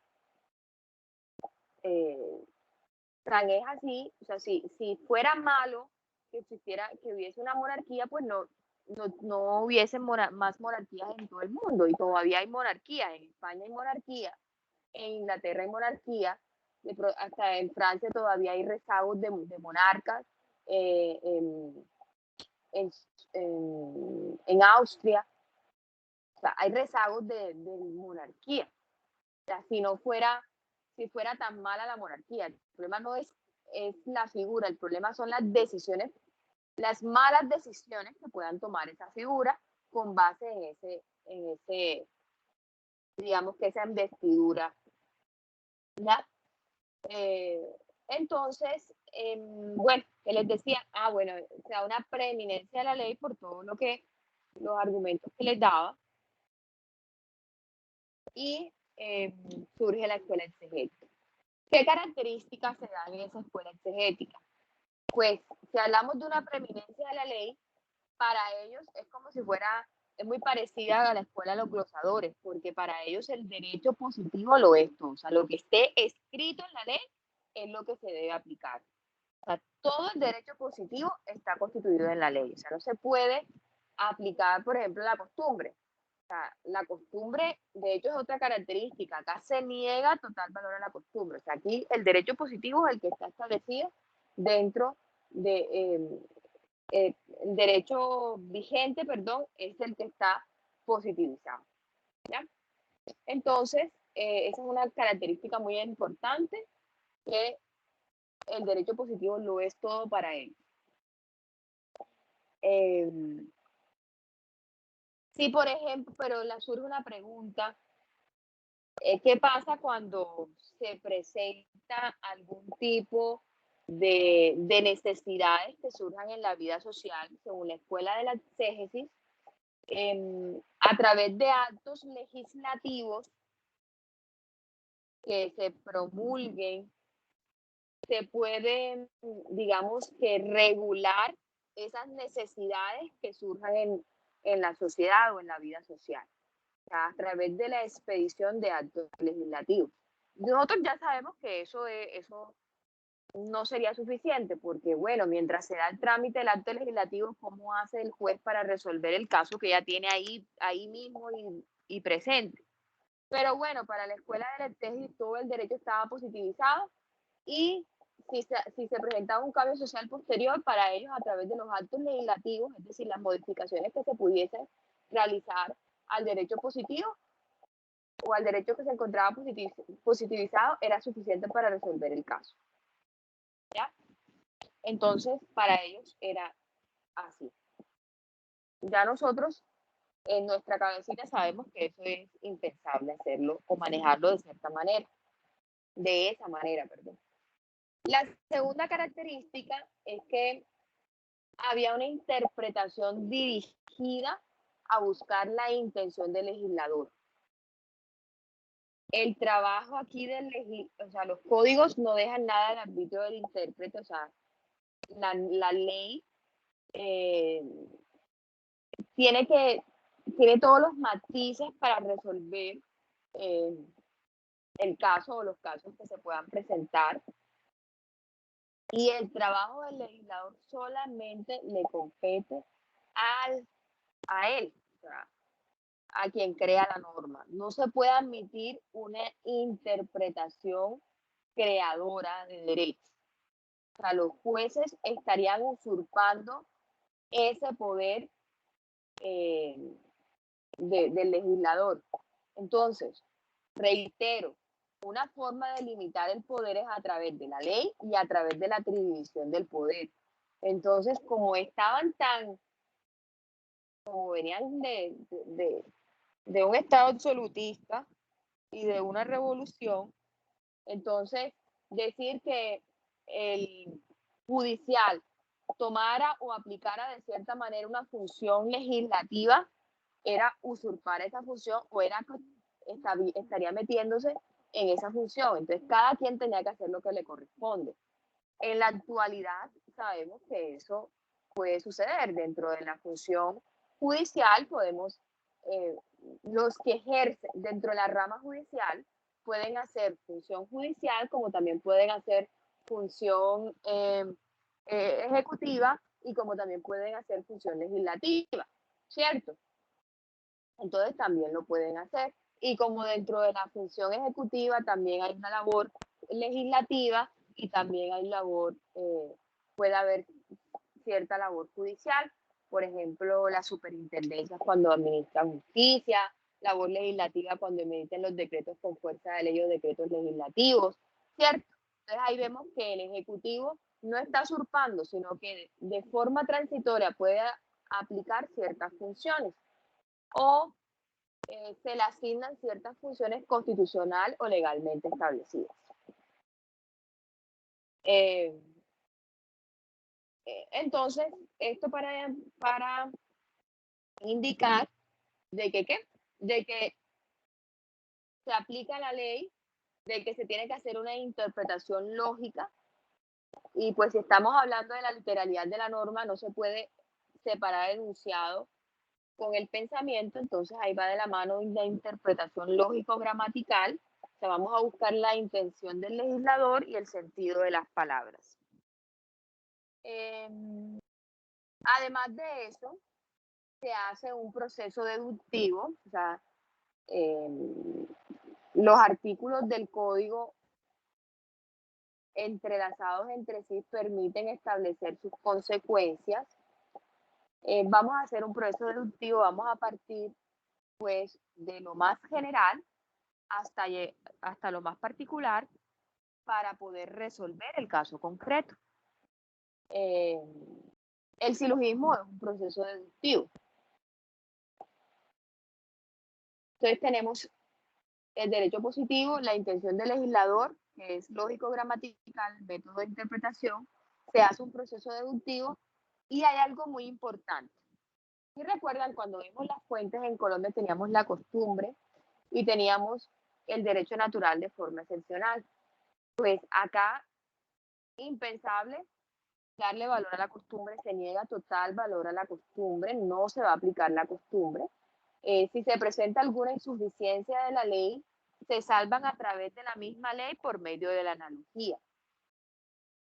S1: Tan es así, o sea, si fuera malo que existiera, que hubiese una monarquía, pues no hubiesen más monarquías en todo el mundo, y todavía hay monarquía. En España hay monarquía, en Inglaterra hay monarquía, hasta en Francia todavía hay rezagos de monarcas, en Austria, o sea, hay rezagos de monarquía. O sea, si fuera tan mala la monarquía, el problema no es la figura, el problema son las decisiones, las malas decisiones que puedan tomar esa figura con base en ese digamos que esa investidura, ¿ya? Entonces, bueno, que les decía, bueno, se da una preeminencia de la ley por todo los argumentos que les daba, y surge la escuela exegética. ¿Qué características se dan en esa escuela exegética? Pues, si hablamos de una preeminencia de la ley, para ellos es como si fuera, es muy parecida a la escuela de los glosadores, porque para ellos el derecho positivo lo es todo. O sea, lo que esté escrito en la ley es lo que se debe aplicar. O sea, todo el derecho positivo está constituido en la ley. O sea, no se puede aplicar, por ejemplo, la costumbre. O sea, la costumbre, de hecho, es otra característica. Acá se niega total valor a la costumbre. O sea, aquí el derecho positivo es el que está establecido dentro de el derecho vigente, perdón, es el que está positivizado, ¿ya? Entonces, esa es una característica muy importante que el derecho positivo lo es todo para ellos. Eh, sí, por ejemplo, pero le surge una pregunta, ¿qué pasa cuando se presenta algún tipo de necesidades que surjan en la vida social, según la escuela de la exégesis, a través de actos legislativos que se promulguen, se pueden, digamos, que regular esas necesidades que surjan en la sociedad o en la vida social, o sea, a través de la expedición de actos legislativos. Nosotros ya sabemos que eso no sería suficiente, porque, bueno, mientras se da el trámite del acto legislativo, ¿cómo hace el juez para resolver el caso que ya tiene ahí mismo y presente? Pero bueno, para la escuela de la tesis todo el derecho estaba positivizado y si se presentaba un cambio social posterior para ellos a través de los actos legislativos, es decir, las modificaciones que se pudiesen realizar al derecho positivo o al derecho que se encontraba positivizado, era suficiente para resolver el caso. ¿Ya? Entonces, para ellos era así. Ya nosotros en nuestra cabecita sabemos que eso es impensable hacerlo o manejarlo de cierta manera, de esa manera, perdón. La segunda característica es que había una interpretación dirigida a buscar la intención del legislador. El trabajo aquí o sea, los códigos no dejan nada al arbitrio del intérprete, o sea, la ley tiene todos los matices para resolver el caso o los casos que se puedan presentar. Y el trabajo del legislador solamente le compete a él, o sea, a quien crea la norma. No se puede admitir una interpretación creadora de derechos. O sea, los jueces estarían usurpando ese poder del legislador. Entonces, reitero, una forma de limitar el poder es a través de la ley y a través de la división del poder. Entonces, como venían de un estado absolutista y de una revolución, entonces decir que el judicial tomara o aplicara de cierta manera una función legislativa era usurpar esa función o estaría metiéndose en esa función. Entonces, cada quien tenía que hacer lo que le corresponde. En la actualidad sabemos que eso puede suceder dentro de la función judicial. Los que ejercen dentro de la rama judicial pueden hacer función judicial como también pueden hacer función ejecutiva y como también pueden hacer función legislativa, ¿cierto? Entonces también lo pueden hacer. Y como dentro de la función ejecutiva también hay una labor legislativa y también hay puede haber cierta labor judicial, por ejemplo, las superintendencias cuando administran justicia, labor legislativa cuando emiten los decretos con fuerza de ley o decretos legislativos, ¿cierto? Entonces ahí vemos que el Ejecutivo no está usurpando, sino que de forma transitoria puede aplicar ciertas funciones o se le asignan ciertas funciones constitucional o legalmente establecidas. Entonces, esto para indicar de que se aplica la ley, de que se tiene que hacer una interpretación lógica y pues si estamos hablando de la literalidad de la norma, no se puede separar el enunciado con el pensamiento, entonces ahí va de la mano la interpretación lógico-gramatical, o sea, vamos a buscar la intención del legislador y el sentido de las palabras. Además de eso, se hace un proceso deductivo, o sea, los artículos del código entrelazados entre sí permiten establecer sus consecuencias. Vamos a hacer un proceso deductivo, vamos a partir pues de lo más general hasta lo más particular para poder resolver el caso concreto. El silogismo es un proceso deductivo. Entonces tenemos el derecho positivo, la intención del legislador, que es lógico-gramatical, método de interpretación, se hace un proceso deductivo y hay algo muy importante. Si recuerdan, cuando vimos las fuentes en Colombia teníamos la costumbre y teníamos el derecho natural de forma excepcional. Pues acá, impensable darle valor a la costumbre, se niega total valor a la costumbre, no se va a aplicar la costumbre. Si se presenta alguna insuficiencia de la ley, se salvan a través de la misma ley por medio de la analogía.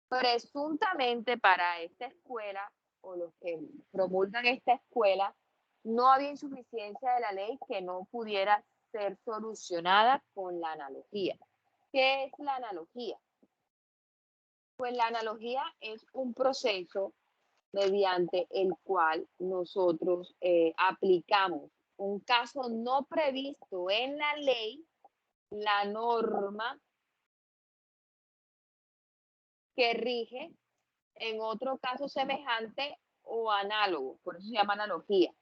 S1: Presuntamente para esta escuela, o los que promulgan esta escuela, no había insuficiencia de la ley que no pudiera ser solucionada con la analogía. ¿Qué es la analogía? Pues la analogía es un proceso mediante el cual nosotros aplicamos un caso no previsto en la ley, la norma que rige en otro caso semejante o análogo, por eso se llama analogía.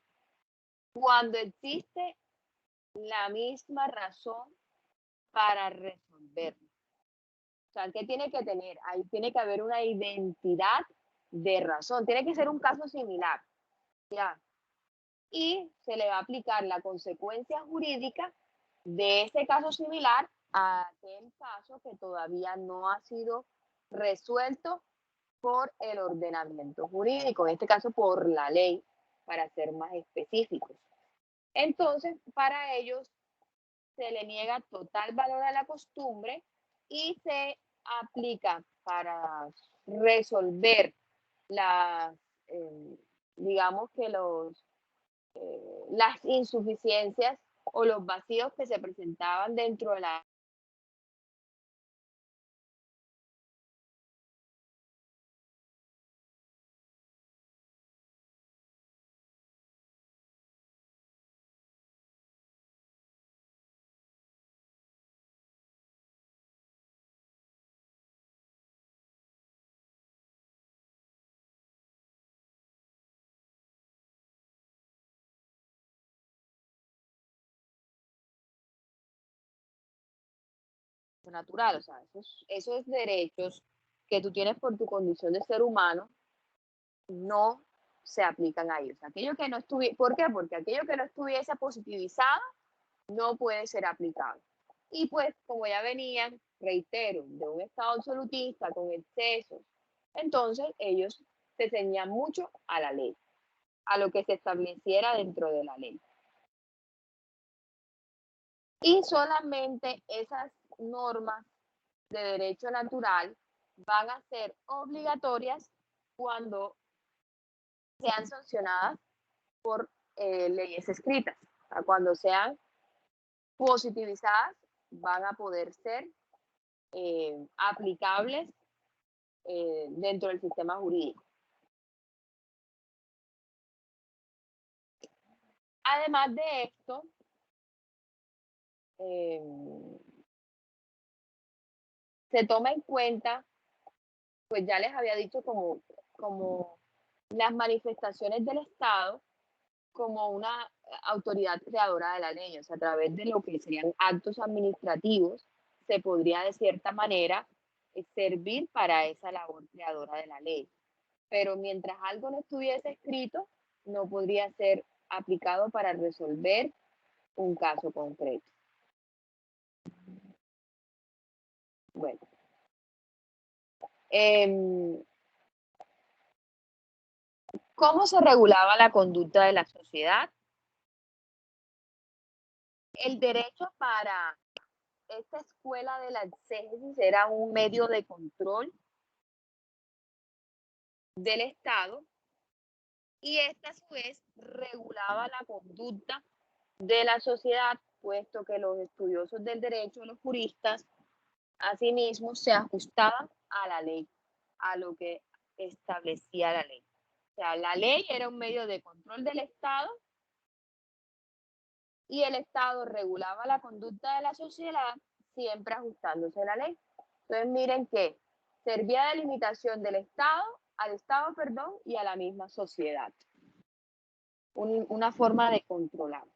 S1: Cuando existe la misma razón para resolverlo. O sea, ¿qué tiene que tener? Ahí tiene que haber una identidad de razón. Tiene que ser un caso similar. ¿Ya? Y se le va a aplicar la consecuencia jurídica de ese caso similar a aquel caso que todavía no ha sido resuelto por el ordenamiento jurídico, en este caso por la ley, para ser más específicos. Entonces, para ellos se le niega total valor a la costumbre y se aplica para resolver las, digamos que las insuficiencias o los vacíos que se presentaban dentro de la natural, o sea, esos derechos que tú tienes por tu condición de ser humano no se aplican a ellos. Aquello que no estuviese, ¿por qué? Porque aquello que no estuviese positivizado no puede ser aplicado. Y pues, como ya venían, reitero, de un estado absolutista con excesos, entonces ellos se ceñían mucho a la ley, a lo que se estableciera dentro de la ley. Y solamente esas normas de derecho natural van a ser obligatorias cuando sean sancionadas por leyes escritas. O sea, cuando sean positivizadas, van a poder ser aplicables dentro del sistema jurídico. Además de esto, se toma en cuenta, pues ya les había dicho, como las manifestaciones del Estado como una autoridad creadora de la ley, o sea, a través de lo que serían actos administrativos, se podría de cierta manera servir para esa labor creadora de la ley. Pero mientras algo no estuviese escrito, no podría ser aplicado para resolver un caso concreto. Bueno. ¿Cómo se regulaba la conducta de la sociedad? El derecho para esta escuela de la exégesis era un medio de control del Estado y esta a su vez regulaba la conducta de la sociedad, puesto que los estudiosos del derecho, los juristas, asimismo se ajustaban a la ley, a lo que establecía la ley. O sea, la ley era un medio de control del Estado y el Estado regulaba la conducta de la sociedad siempre ajustándose a la ley. Entonces miren que servía de limitación del Estado, al Estado, perdón, y a la misma sociedad. Una forma de controlar.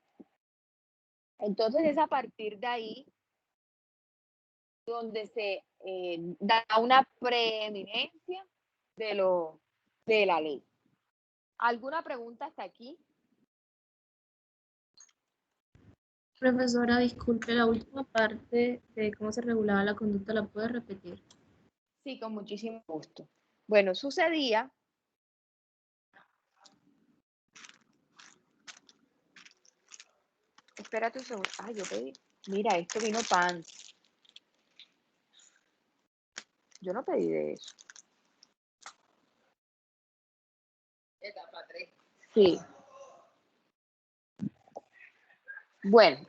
S1: Entonces es a partir de ahí donde se da una preeminencia de la ley. ¿Alguna pregunta hasta aquí?
S2: Profesora, disculpe, la última parte de cómo se regulaba la conducta, ¿la puede repetir?
S1: Sí, con muchísimo gusto. Bueno, sucedía espérate un segundo. Ay, yo pedí. Mira, esto vino pan. Yo no pedí de eso. Etapa 3. Sí. Bueno,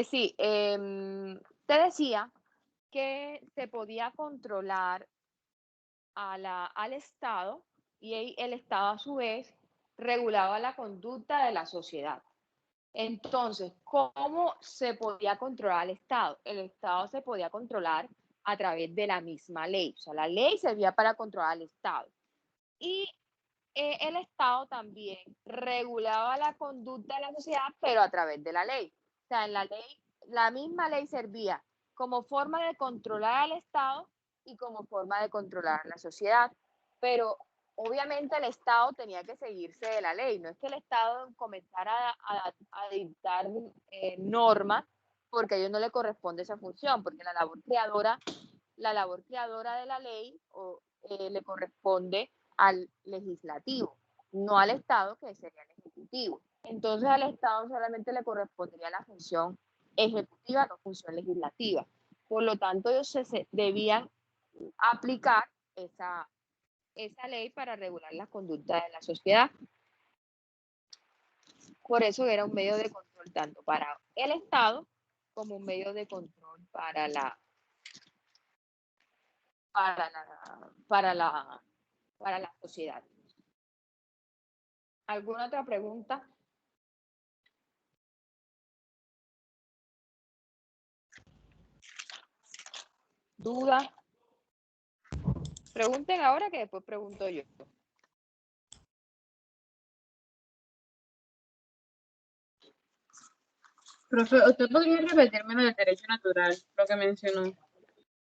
S1: sí. Te decía que se podía controlar al Estado y el Estado a su vez regulaba la conducta de la sociedad. Entonces, ¿cómo se podía controlar al Estado? El Estado se podía controlar a través de la misma ley. O sea, la ley servía para controlar al Estado. Y el Estado también regulaba la conducta de la sociedad, pero a través de la ley. O sea, en la ley, la misma ley servía como forma de controlar al Estado y como forma de controlar a la sociedad. Pero obviamente el Estado tenía que seguirse de la ley. No es que el Estado comenzara a dictar normas porque a ellos no le corresponde esa función, porque la labor creadora de la ley le corresponde al legislativo, no al Estado, que sería el ejecutivo. Entonces al Estado solamente le correspondería la función ejecutiva, no función legislativa. Por lo tanto, ellos se debían aplicar esa ley para regular la conducta de la sociedad. Por eso era un medio de control tanto para el Estado como un medio de control para la sociedad. ¿Alguna otra pregunta? ¿Duda? Pregunten ahora que después pregunto yo.
S7: Profe, ¿usted podría repetirme lo del derecho natural, lo que mencionó?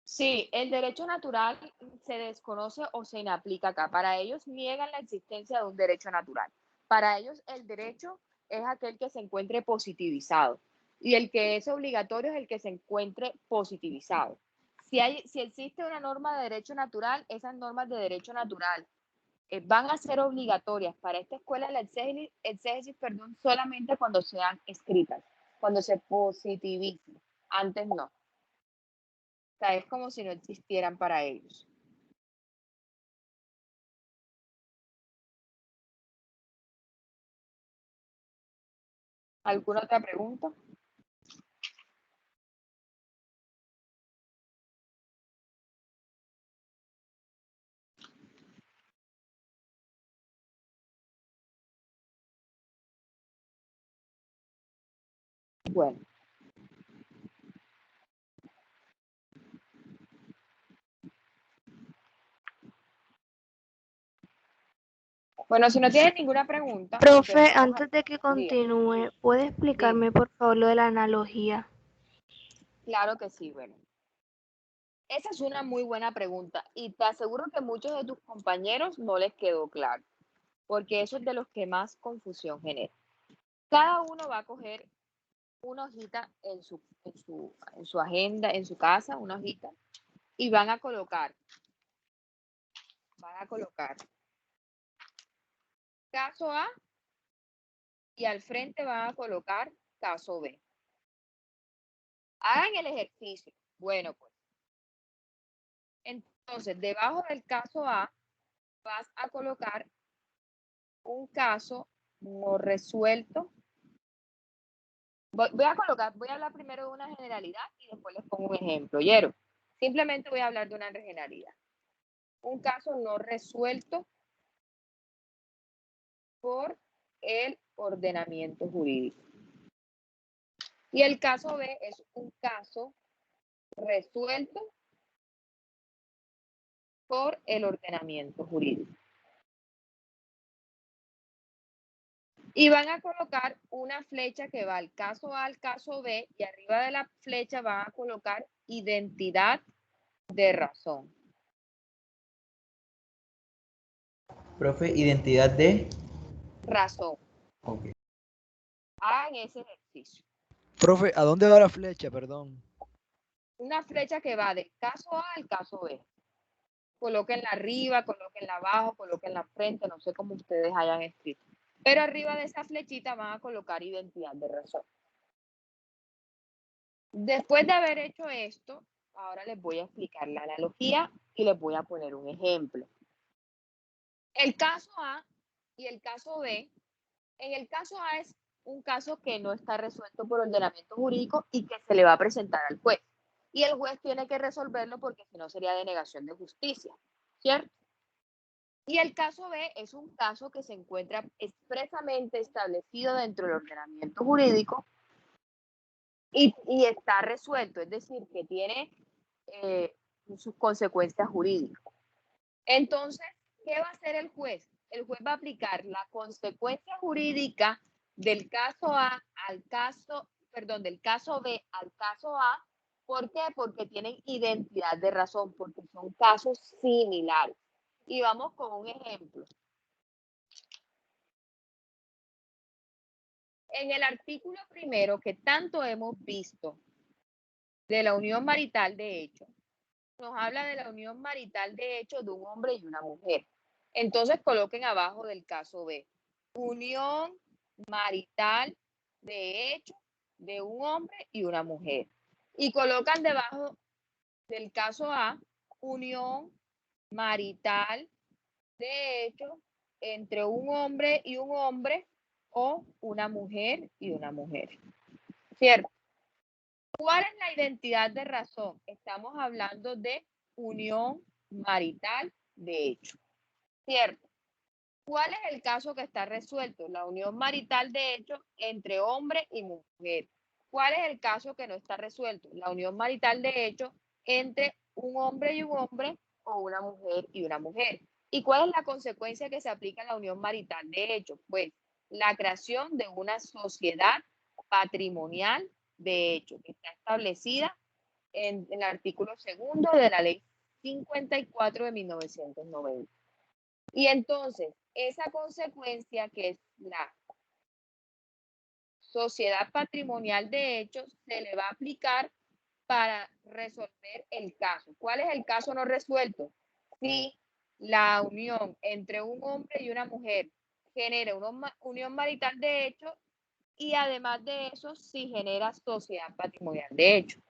S1: Sí, el derecho natural se desconoce o se inaplica acá. Para ellos niegan la existencia de un derecho natural. Para ellos el derecho es aquel que se encuentre positivizado y el que es obligatorio es el que se encuentre positivizado. Si existe una norma de derecho natural, esas normas de derecho natural van a ser obligatorias para esta escuela de la exégesis, solamente cuando sean escritas, cuando se positivicen. Antes no. O sea, es como si no existieran para ellos. ¿Alguna otra pregunta? Bueno. Bueno, si no tienes ninguna pregunta.
S2: Profe, antes de que continúe, ¿puede explicarme
S1: Dime.
S2: por favor lo de la analogía?
S1: Claro que sí, bueno. Esa es una muy buena pregunta y te aseguro que muchos de tus compañeros no les quedó claro, porque eso es de los que más confusión genera. Cada uno va a coger una hojita en su agenda, en su casa, una hojita, y van a colocar caso A y al frente van a colocar caso B. Hagan el ejercicio. Bueno, pues. Entonces, debajo del caso A vas a colocar un caso no resuelto. Voy a hablar primero de una generalidad y después les pongo un ejemplo. ¿Oyeron? Simplemente voy a hablar de una generalidad. Un caso no resuelto por el ordenamiento jurídico. Y el caso B es un caso resuelto por el ordenamiento jurídico. Y van a colocar una flecha que va al caso A, al caso B, y arriba de la flecha van a colocar identidad de razón.
S9: Profe, identidad de...
S1: Razón.
S9: Ok.
S1: Hagan ese ejercicio.
S10: Profe, ¿a dónde va la flecha? Perdón.
S1: Una flecha que va del caso A al caso B. Colóquenla arriba, colóquenla abajo, colóquenla frente, no sé cómo ustedes hayan escrito. Pero arriba de esa flechita van a colocar identidad de razón. Después de haber hecho esto, ahora les voy a explicar la analogía y les voy a poner un ejemplo. El caso A y el caso B. En el caso A es un caso que no está resuelto por ordenamiento jurídico y que se le va a presentar al juez. Y el juez tiene que resolverlo porque si no sería denegación de justicia, ¿cierto? Y el caso B es un caso que se encuentra expresamente establecido dentro del ordenamiento jurídico y está resuelto, es decir, que tiene sus consecuencias jurídicas. Entonces, ¿qué va a hacer el juez? El juez va a aplicar la consecuencia jurídica del caso A al caso, perdón, del caso B al caso A. ¿Por qué? Porque tienen identidad de razón, porque son casos similares. Y vamos con un ejemplo. En el artículo primero que tanto hemos visto de la unión marital de hecho, nos habla de la unión marital de hecho de un hombre y una mujer. Entonces coloquen abajo del caso B, unión marital de hecho de un hombre y una mujer. Y colocan debajo del caso A, unión marital de hecho entre un hombre y un hombre o una mujer y una mujer. ¿Cierto? ¿Cuál es la identidad de razón? Estamos hablando de unión marital de hecho. ¿Cierto? ¿Cuál es el caso que está resuelto? La unión marital de hecho entre hombre y mujer. ¿Cuál es el caso que no está resuelto? La unión marital de hecho entre un hombre y un hombre o una mujer y una mujer. ¿Y cuál es la consecuencia que se aplica en la unión marital de hecho? Pues la creación de una sociedad patrimonial de hecho que está establecida en el artículo 2 de la ley 54 de 1990. Y entonces, esa consecuencia que es la sociedad patrimonial de hecho, se le va a aplicar para resolver el caso. ¿Cuál es el caso no resuelto? Si la unión entre un hombre y una mujer genera una unión marital de hecho y además de eso, si genera sociedad patrimonial de hecho.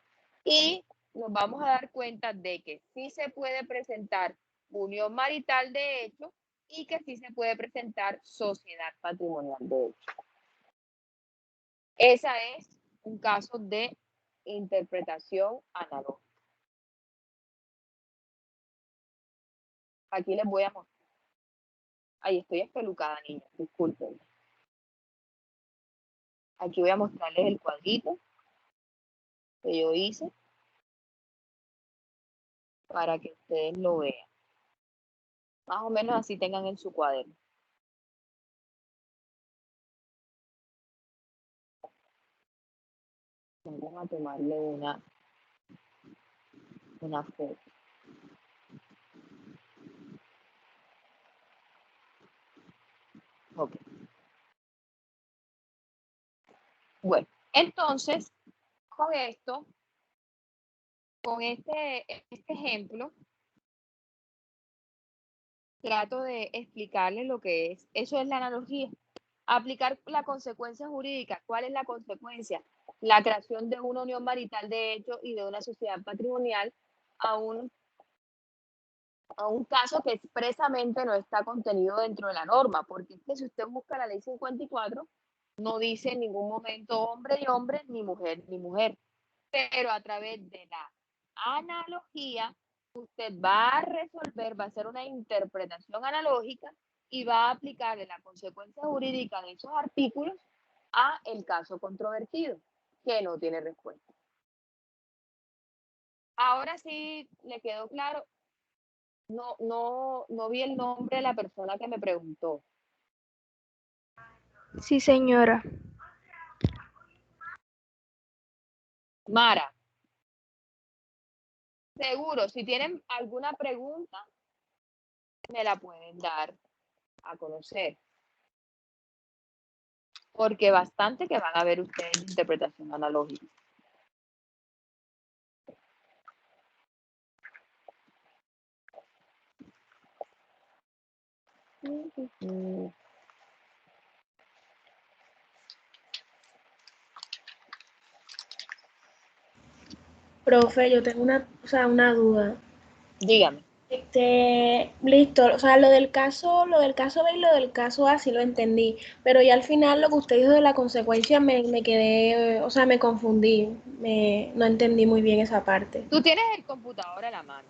S1: Y nos vamos a dar cuenta de que sí se puede presentar unión marital de hecho y que sí se puede presentar sociedad patrimonial de hecho. Esa es un caso de interpretación analógica. Aquí les voy a mostrar. Ahí estoy espelucada, niña, disculpen. Aquí voy a mostrarles el cuadrito que yo hice para que ustedes lo vean. Más o menos así tengan en su cuaderno. Vamos a tomarle una foto. Ok. Bueno, entonces, con esto, con este ejemplo, trato de explicarles lo que es. Eso es la analogía. Aplicar la consecuencia jurídica. ¿Cuál es la consecuencia? La creación de una unión marital de hecho y de una sociedad patrimonial a un caso que expresamente no está contenido dentro de la norma, porque es que si usted busca la ley 54, no dice en ningún momento hombre y hombre, ni mujer. Pero a través de la analogía, usted va a resolver, va a hacer una interpretación analógica y va a aplicarle la consecuencia jurídica de esos artículos a el caso controvertido, que no tiene respuesta. Ahora sí le quedó claro. No vi el nombre de la persona que me preguntó.
S2: Sí, señora.
S1: Mara, seguro, si tienen alguna pregunta, me la pueden dar a conocer. Porque bastante que van a ver ustedes de interpretación analógica.
S11: Profe, yo tengo una duda.
S1: Dígame.
S11: Listo, o sea, lo del caso B y lo del caso A sí lo entendí, pero ya al final lo que usted dijo de la consecuencia me quedé, o sea, me confundí, no entendí muy bien esa parte.
S1: Tú tienes el computador a la mano.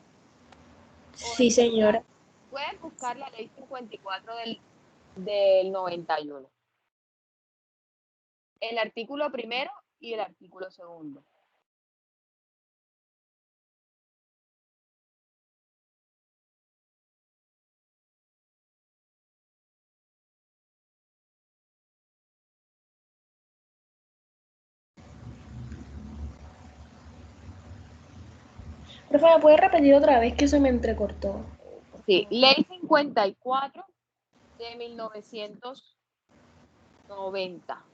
S11: Sí, señora.
S1: Puedes buscar la ley 54 del 91. El artículo primero y el artículo segundo.
S11: Profe, ¿me puede repetir otra vez que se me entrecortó?
S1: Sí, ley 54 de 1990.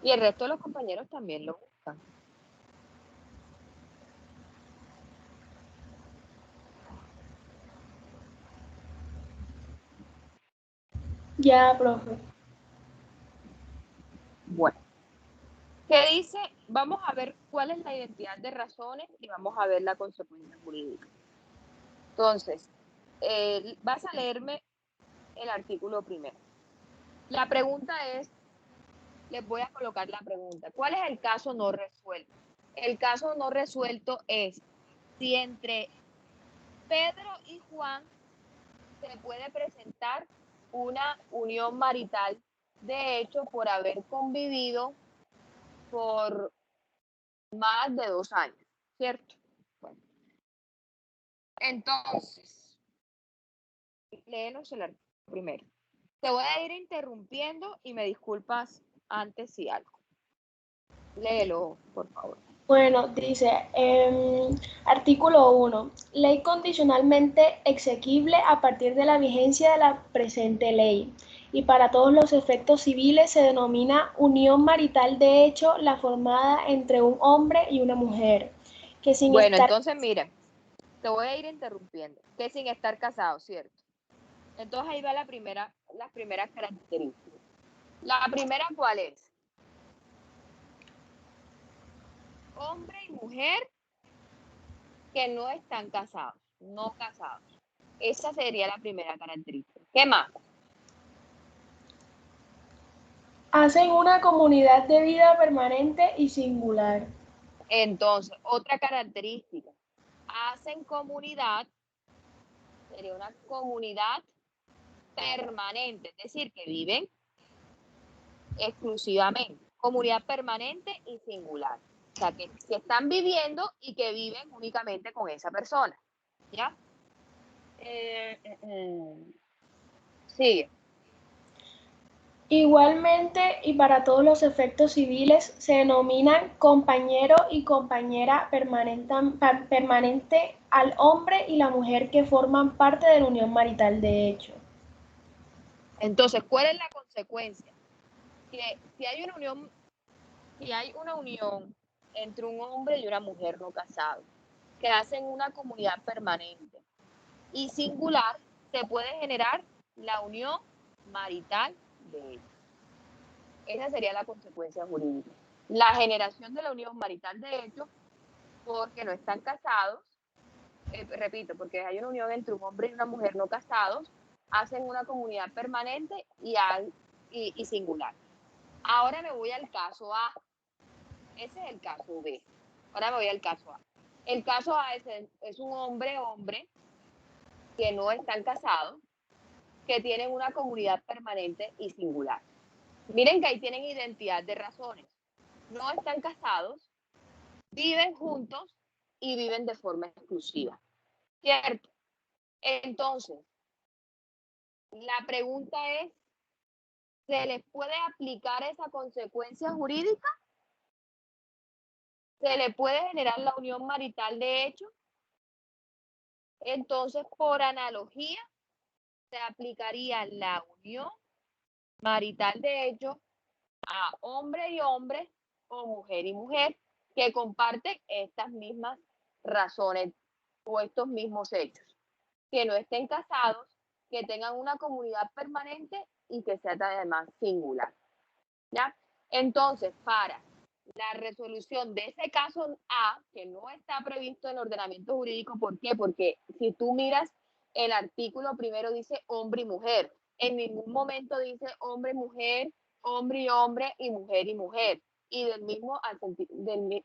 S1: Y el resto de los compañeros también lo buscan.
S11: Ya, profe.
S1: Bueno, ¿qué dice? Vamos a ver cuál es la identidad de razones y vamos a ver la consecuencia jurídica. Entonces, vas a leerme el artículo primero. La pregunta es, les voy a colocar la pregunta. ¿Cuál es el caso no resuelto? El caso no resuelto es si entre Pedro y Juan se puede presentar una unión marital de hecho por haber convivido por más de 2 años, ¿cierto? Bueno, entonces, léenos el artículo primero. Te voy a ir interrumpiendo y me disculpas antes si algo. Léelo, por favor.
S11: Bueno, dice, artículo 1. Ley condicionalmente exequible a partir de la vigencia de la presente ley. Y para todos los efectos civiles se denomina unión marital de hecho la formada entre un hombre y una mujer. Que sin
S1: Bueno,
S11: estar...
S1: entonces miren, te voy a ir interrumpiendo. Que sin estar casado, ¿cierto? Entonces ahí va las primeras características. La primera, ¿cuál es? Hombre y mujer que no están casados, no casados. Esa sería la primera característica. ¿Qué más?
S11: Hacen una comunidad de vida permanente y singular.
S1: Entonces, otra característica. Hacen comunidad, sería una comunidad permanente, es decir, que viven exclusivamente. Comunidad permanente y singular. O sea, que están viviendo y que viven únicamente con esa persona. ¿Ya? Sigue.
S11: Igualmente, y para todos los efectos civiles, se denominan compañero y compañera permanente al hombre y la mujer que forman parte de la unión marital de hecho.
S1: Entonces, ¿cuál es la consecuencia? Que si hay una unión entre un hombre y una mujer no casados, que hacen una comunidad permanente y singular, se puede generar la unión marital de ellos. Esa sería la consecuencia jurídica. La generación de la unión marital de hecho, porque no están casados, repito, porque hay una unión entre un hombre y una mujer no casados, hacen una comunidad permanente y singular. Ahora me voy al caso A. Ese es el caso B. Ahora me voy al caso A. El caso A es un hombre que no están casados, que tienen una comunidad permanente y singular. Miren que ahí tienen identidad de razones. No están casados, viven juntos y viven de forma exclusiva. ¿Cierto? Entonces, la pregunta es, ¿se les puede aplicar esa consecuencia jurídica? ¿Se le puede generar la unión marital de hecho? Entonces, por analogía, se aplicaría la unión marital de hecho a hombre y hombre o mujer y mujer que comparten estas mismas razones o estos mismos hechos. Que no estén casados, que tengan una comunidad permanente y que sea además singular. ¿Ya? Entonces, para la resolución de ese caso A, que no está previsto en el ordenamiento jurídico, ¿por qué? Porque si tú miras el artículo primero dice hombre y mujer, en ningún momento dice hombre y mujer, hombre y mujer y mujer. Y del mismo,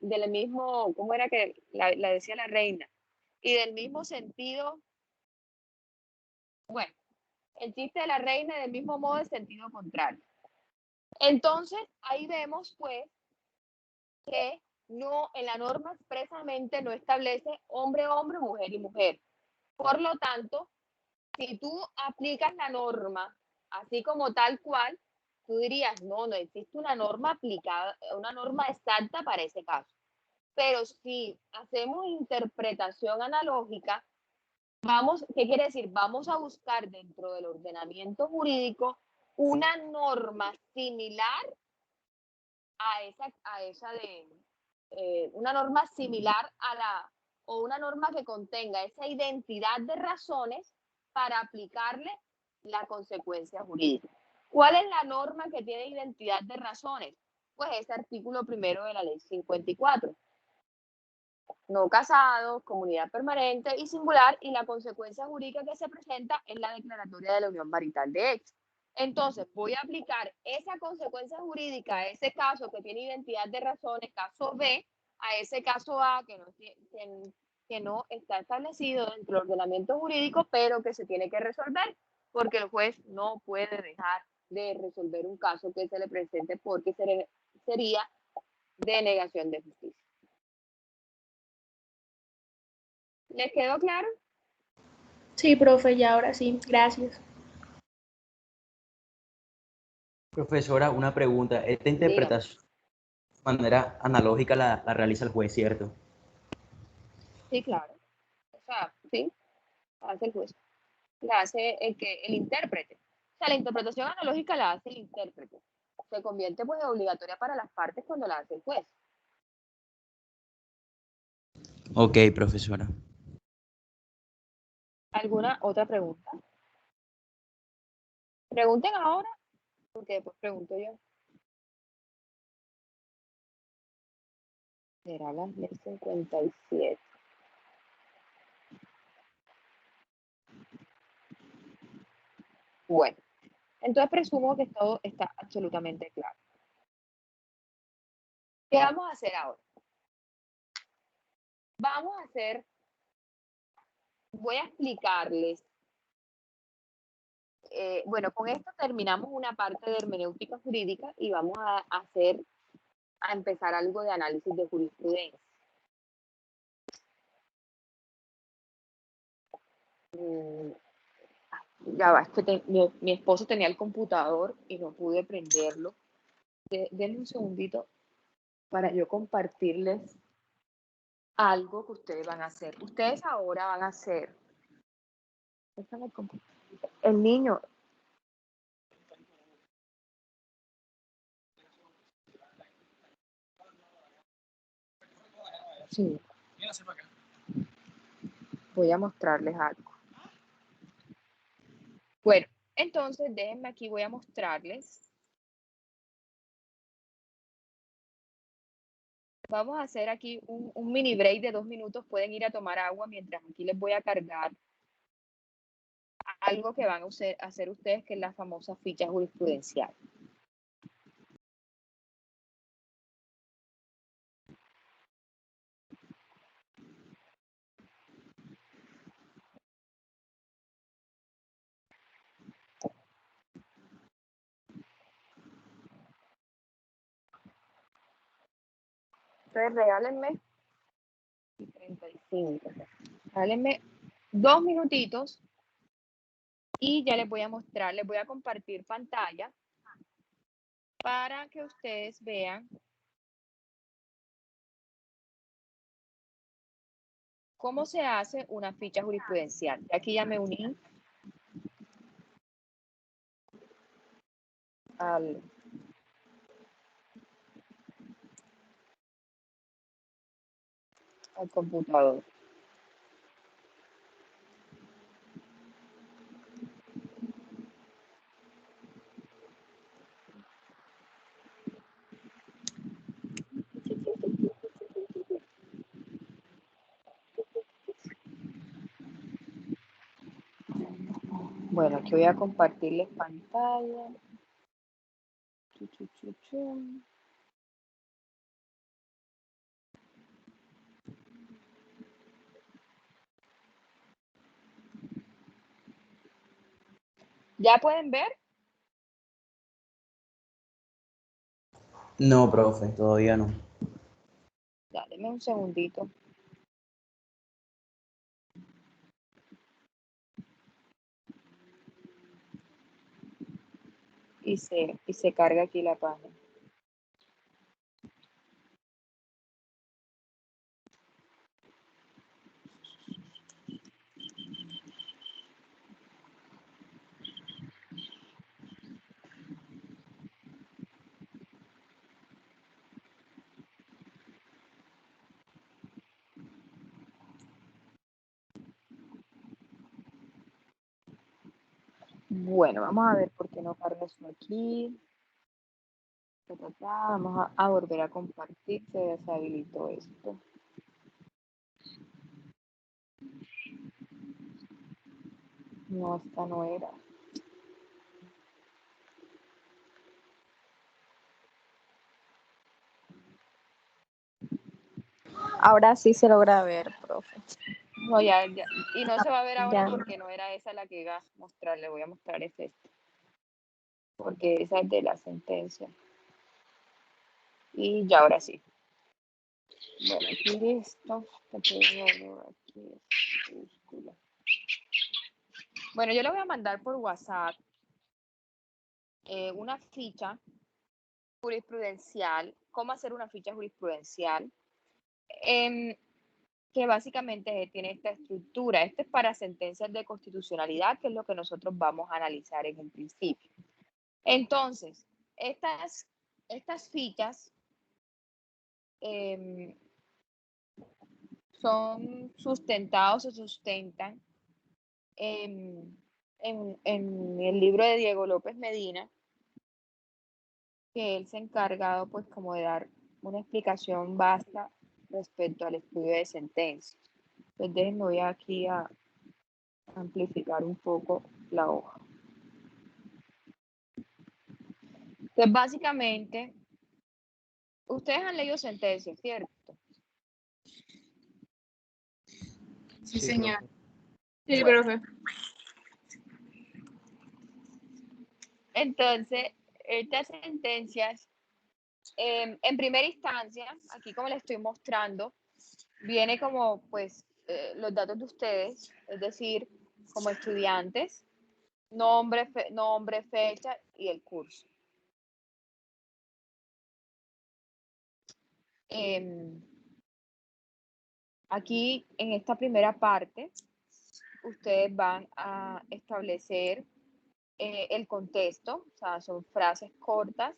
S1: del mismo, ¿cómo era que la decía la reina? Y del mismo sentido, bueno, el chiste de la reina del mismo modo de sentido contrario. Entonces, ahí vemos pues que no, en la norma expresamente no establece hombre, hombre, mujer y mujer. Por lo tanto, si tú aplicas la norma así como tal cual, tú dirías, no existe una norma aplicada, una norma exacta para ese caso. Pero si hacemos interpretación analógica, ¿qué quiere decir? Vamos a buscar dentro del ordenamiento jurídico una norma similar a esa una norma similar o una norma que contenga esa identidad de razones para aplicarle la consecuencia jurídica. ¿Cuál es la norma que tiene identidad de razones? Pues ese artículo primero de la ley 54. No casados, comunidad permanente y singular, y la consecuencia jurídica que se presenta es la declaratoria de la unión marital de hecho. Entonces, voy a aplicar esa consecuencia jurídica a ese caso que tiene identidad de razones, caso B, a ese caso A que no está establecido dentro del ordenamiento jurídico, pero que se tiene que resolver, porque el juez no puede dejar de resolver un caso que se le presente porque sería denegación de justicia. ¿Les quedó claro?
S11: Sí, profe, ya ahora sí. Gracias.
S9: Profesora, una pregunta. Esta interpretación de manera analógica la realiza el juez, ¿cierto?
S1: Sí, claro. O sea, sí, hace el juez. La hace el intérprete. O sea, la interpretación analógica la hace el intérprete. Se convierte pues obligatoria para las partes cuando la hace el juez.
S9: Ok, profesora.
S1: ¿Alguna otra pregunta? Pregunten ahora, porque después pregunto yo. Será la ley 57. Bueno, entonces presumo que todo está absolutamente claro. ¿Qué vamos a hacer ahora? Voy a explicarles. Bueno, con esto terminamos una parte de hermenéutica jurídica y vamos a empezar algo de análisis de jurisprudencia. Ya va, es que mi esposo tenía el computador y no pude prenderlo. Denme un segundito para yo compartirles algo que ustedes van a hacer. Ustedes ahora van a hacer. El niño. Sí. Voy a mostrarles algo. Bueno, entonces déjenme aquí, voy a mostrarles. Vamos a hacer aquí un mini break de 2 minutos. Pueden ir a tomar agua mientras aquí les voy a cargar algo que van a hacer ustedes, que es la famosa ficha jurisprudencial. Entonces, regálenme 35. Regálenme 2 minutitos y ya les voy a mostrar, les voy a compartir pantalla para que ustedes vean cómo se hace una ficha jurisprudencial. Aquí ya me uní al computador. Bueno, aquí voy a compartirles pantalla. ¿Ya pueden ver?
S9: No, profe, todavía no.
S1: Dame un segundito. Y se carga aquí la página. Bueno, vamos a ver por qué no carga eso aquí. Vamos a volver a compartir. Se deshabilitó esto. No, esta no era.
S8: Ahora sí se logra ver, profe.
S1: No, ya. Y no se va a ver ahora
S8: Ya.
S1: porque no era esa la que iba a mostrar. Le voy a mostrar esta. Porque esa es de la sentencia. Y ya ahora sí. Bueno, aquí listo. Bueno, yo le voy a mandar por WhatsApp una ficha jurisprudencial, cómo hacer una ficha jurisprudencial, que básicamente tiene esta estructura. Este es para sentencias de constitucionalidad, que es lo que nosotros vamos a analizar en un principio. Entonces, estas fichas son sustentados, se sustentan en el libro de Diego López Medina, que él se ha encargado pues como de dar una explicación vasta respecto al estudio de sentencias. Entonces déjenme, voy aquí a amplificar un poco la hoja. Entonces básicamente, ustedes han leído sentencias, ¿cierto?
S7: Sí, señor.
S4: profe.
S7: Sí,
S1: Bueno.
S7: profe.
S1: Entonces, estas sentencias, en primera instancia, aquí como les estoy mostrando, viene como pues los datos de ustedes, es decir, como estudiantes, nombre, fecha y el curso. Aquí en esta primera parte, ustedes van a establecer el contexto, o sea, son frases cortas.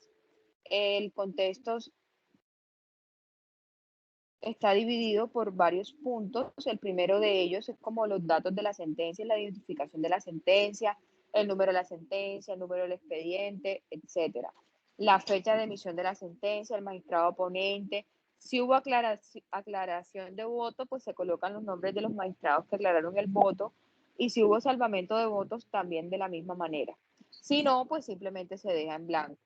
S1: El contexto está dividido por varios puntos. El primero de ellos es como los datos de la sentencia, la identificación de la sentencia, el número de la sentencia, el número del expediente, etcétera. La fecha de emisión de la sentencia, el magistrado ponente. Si hubo aclaración de voto, pues se colocan los nombres de los magistrados que aclararon el voto, y si hubo salvamento de votos, también de la misma manera. Si no, pues simplemente se deja en blanco.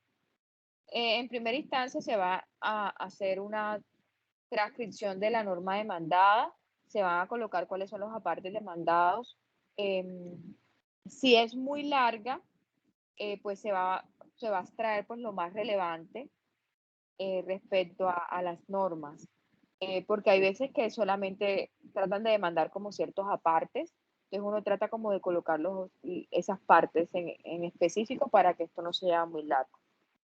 S1: En primera instancia se va a hacer una transcripción de la norma demandada, se van a colocar cuáles son los apartes demandados. Si es muy larga, pues se va a extraer pues lo más relevante respecto a las normas. porque hay veces que solamente tratan de demandar como ciertos apartes, entonces uno trata como de colocar esas partes en específico para que esto no sea muy largo.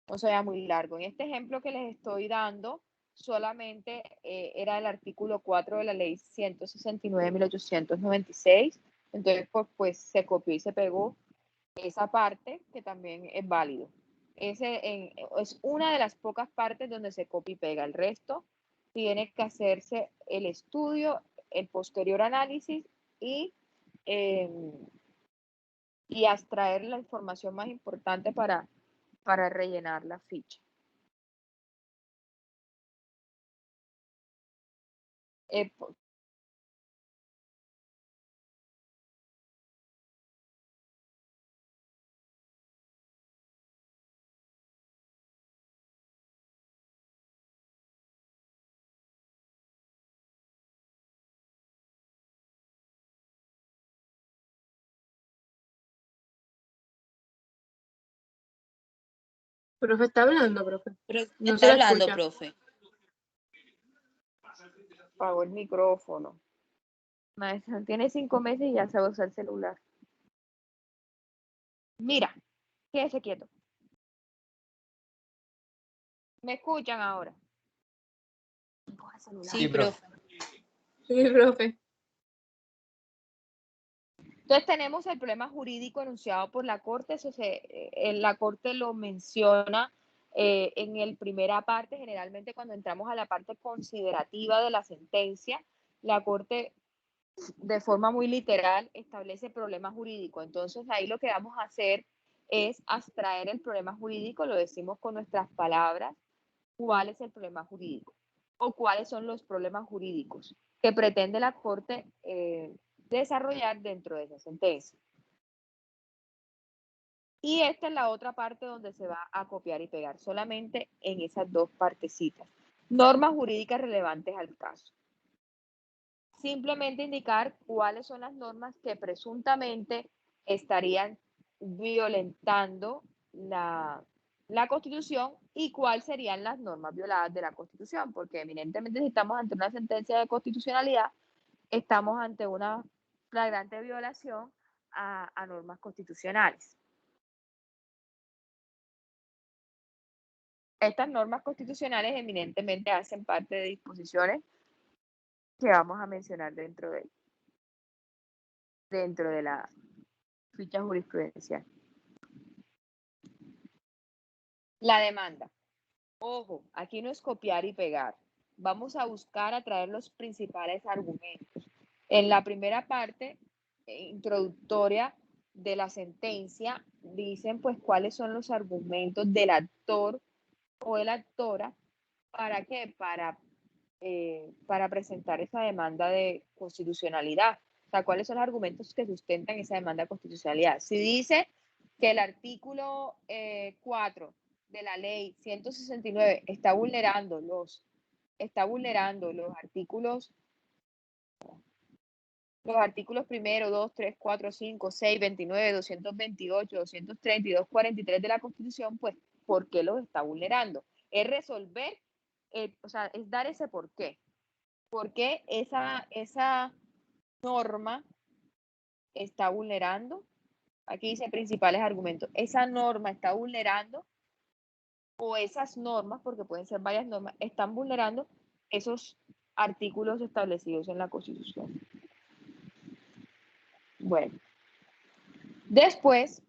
S1: No sea muy largo. En este ejemplo que les estoy dando, solamente era el artículo 4 de la ley 169/1896, entonces pues se copió y se pegó esa parte que también es válido. Es una de las pocas partes donde se copia y pega. El resto tiene que hacerse el estudio, el posterior análisis y abstraer la información más importante para rellenar la ficha.
S11: Profe, ¿está hablando, profe? No se
S7: Está
S11: le
S7: hablando,
S11: escucha.
S7: profe.
S1: Apagó el micrófono. Maestra, tiene 5 meses y ya sabe usar el celular. Mira, quédese quieto. ¿Me escuchan ahora?
S7: Sí, profe.
S11: Sí, profe.
S1: Entonces tenemos el problema jurídico enunciado por la Corte. La Corte lo menciona en el primera parte. Generalmente cuando entramos a la parte considerativa de la sentencia, la Corte de forma muy literal establece problema jurídico. Entonces ahí lo que vamos a hacer es abstraer el problema jurídico, lo decimos con nuestras palabras, cuál es el problema jurídico o cuáles son los problemas jurídicos que pretende la Corte desarrollar dentro de esa sentencia. Y esta es la otra parte donde se va a copiar y pegar, solamente en esas dos partecitas. Normas jurídicas relevantes al caso. Simplemente indicar cuáles son las normas que presuntamente estarían violentando la Constitución y cuáles serían las normas violadas de la Constitución, porque evidentemente si estamos ante una sentencia de constitucionalidad, estamos ante una flagrante violación a normas constitucionales. Estas normas constitucionales eminentemente hacen parte de disposiciones que vamos a mencionar dentro de la ficha jurisprudencial. La demanda. Ojo, aquí no es copiar y pegar. Vamos a buscar atraer los principales argumentos. En la primera parte introductoria de la sentencia dicen pues cuáles son los argumentos del actor o de la actora. ¿Para qué? Para presentar esa demanda de constitucionalidad. O sea, ¿cuáles son los argumentos que sustentan esa demanda de constitucionalidad? Si dice que el artículo 4 de la ley 169 está vulnerando los artículos primero, 2, 3, 4, 5, 6, 29, 228, 232, 43 de la Constitución, pues, ¿por qué los está vulnerando? Es resolver, o sea, es dar ese por qué. ¿Por qué esa norma está vulnerando? Aquí dice principales argumentos. Esa norma está vulnerando, o esas normas, porque pueden ser varias normas, están vulnerando esos artículos establecidos en la Constitución. Bueno, después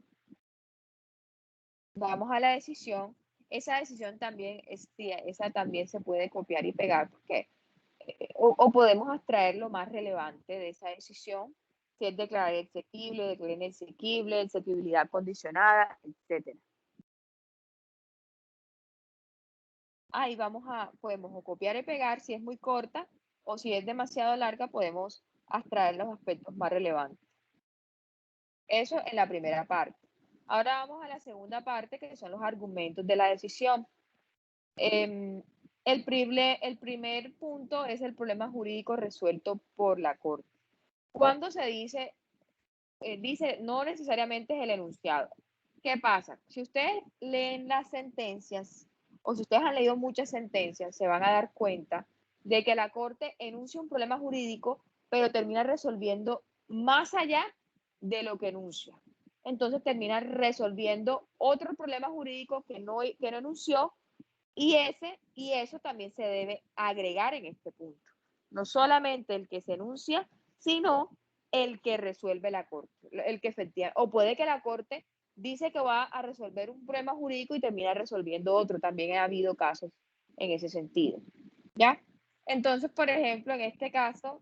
S1: vamos a la decisión. Esa decisión también, esa también se puede copiar y pegar, porque o podemos abstraer lo más relevante de esa decisión, si es declarar exequible, declarar inexequible, exequibilidad condicionada, etc. Ahí podemos o copiar y pegar si es muy corta, o si es demasiado larga, podemos abstraer los aspectos más relevantes. Eso en la primera parte. Ahora vamos a la segunda parte, que son los argumentos de la decisión. El primer punto es el problema jurídico resuelto por la Corte. Cuando se dice no necesariamente es el enunciado. ¿Qué pasa? Si ustedes leen las sentencias, o si ustedes han leído muchas sentencias, se van a dar cuenta de que la Corte enuncia un problema jurídico, pero termina resolviendo más allá de lo que enuncia. Entonces termina resolviendo otro problema jurídico que no enunció, y eso también se debe agregar en este punto. No solamente el que se enuncia, sino el que resuelve la Corte, el que efectivamente, o puede que la Corte dice que va a resolver un problema jurídico y termina resolviendo otro. También ha habido casos en ese sentido, ¿ya? Entonces, por ejemplo, en este caso,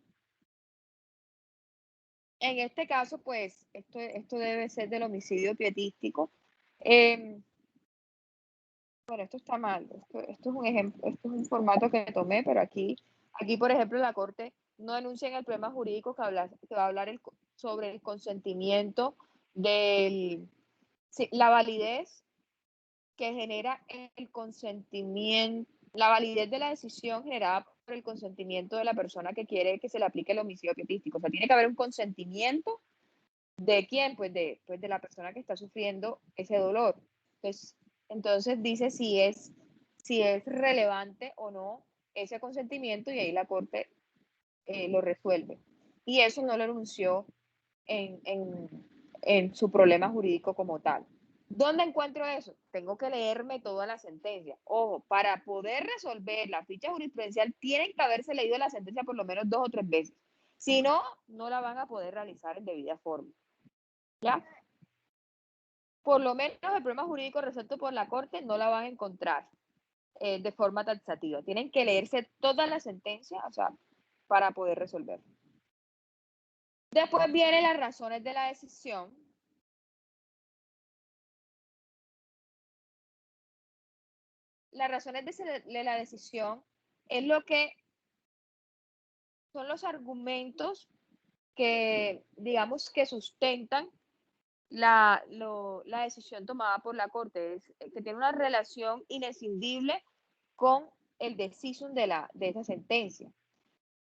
S1: pues, esto debe ser del homicidio pietístico. Bueno, esto está mal. Esto es un ejemplo, esto es un formato que tomé, pero aquí, por ejemplo, la Corte no enuncia en el problema jurídico que va a hablar sobre el consentimiento la validez que genera el consentimiento, la validez de la decisión generada por el consentimiento de la persona que quiere que se le aplique el homicidio pietístico. O sea, tiene que haber un consentimiento ¿de quién? Pues de la persona que está sufriendo ese dolor. Entonces dice si es relevante o no ese consentimiento, y ahí la Corte lo resuelve. Y eso no lo anunció en su problema jurídico como tal. ¿Dónde encuentro eso? Tengo que leerme toda la sentencia. Ojo, para poder resolver la ficha jurisprudencial tienen que haberse leído la sentencia por lo menos 2 o 3 veces. Si no, no la van a poder realizar en debida forma. ¿Ya? Por lo menos el problema jurídico resuelto por la Corte no la van a encontrar de forma taxativa. Tienen que leerse toda la sentencia, o sea, para poder resolver. Después vienen las razones de la decisión. Las razones de la decisión es lo que son los argumentos que, digamos, que sustentan la decisión tomada por la Corte, que tiene una relación inescindible con el decisum de esa sentencia.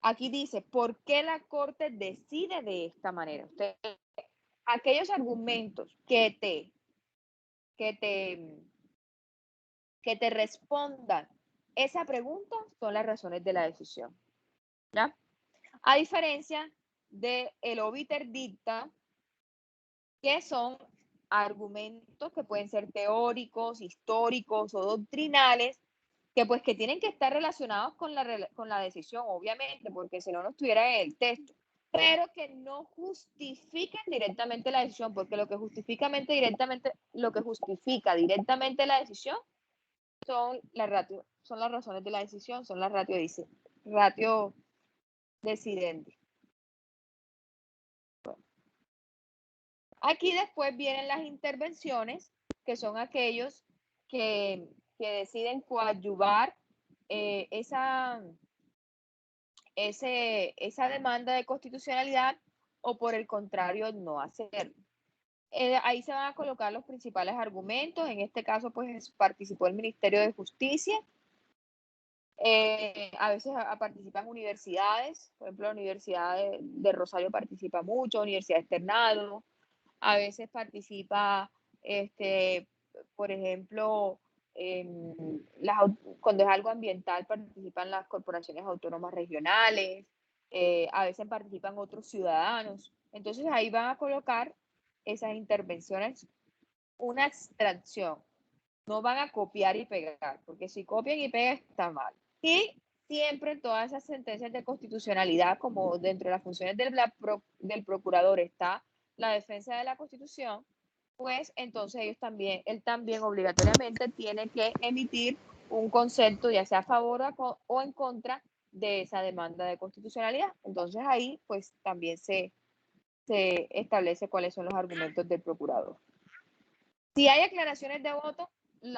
S1: Aquí dice, ¿por qué la Corte decide de esta manera? Aquellos argumentos que te respondan esa pregunta son las razones de la decisión, ¿ya? A diferencia de el obiter dicta, que son argumentos que pueden ser teóricos, históricos o doctrinales, que tienen que estar relacionados con la decisión, obviamente, porque si no, no estuviera en el texto, pero que no justifiquen directamente la decisión, porque lo que justifica directamente la decisión son las razones de la decisión, son las ratio decidentes. Bueno. Aquí después vienen las intervenciones, que son aquellos que deciden coadyuvar esa demanda de constitucionalidad, o por el contrario no hacerlo. Ahí se van a colocar los principales argumentos. En este caso, pues participó el Ministerio de Justicia. A veces participan universidades, por ejemplo, la Universidad de Rosario participa mucho, Universidad Externado. A veces participa, por ejemplo, cuando es algo ambiental, participan las corporaciones autónomas regionales, a veces participan otros ciudadanos. Entonces ahí van a colocar esas intervenciones, una abstracción. No van a copiar y pegar, porque si copian y pegan está mal. Y siempre en todas esas sentencias de constitucionalidad, como dentro de las funciones del procurador está la defensa de la Constitución, pues entonces él también obligatoriamente tiene que emitir un concepto, ya sea a favor o en contra de esa demanda de constitucionalidad. Entonces ahí pues también se establece cuáles son los argumentos del procurador. Si hay aclaraciones de voto, de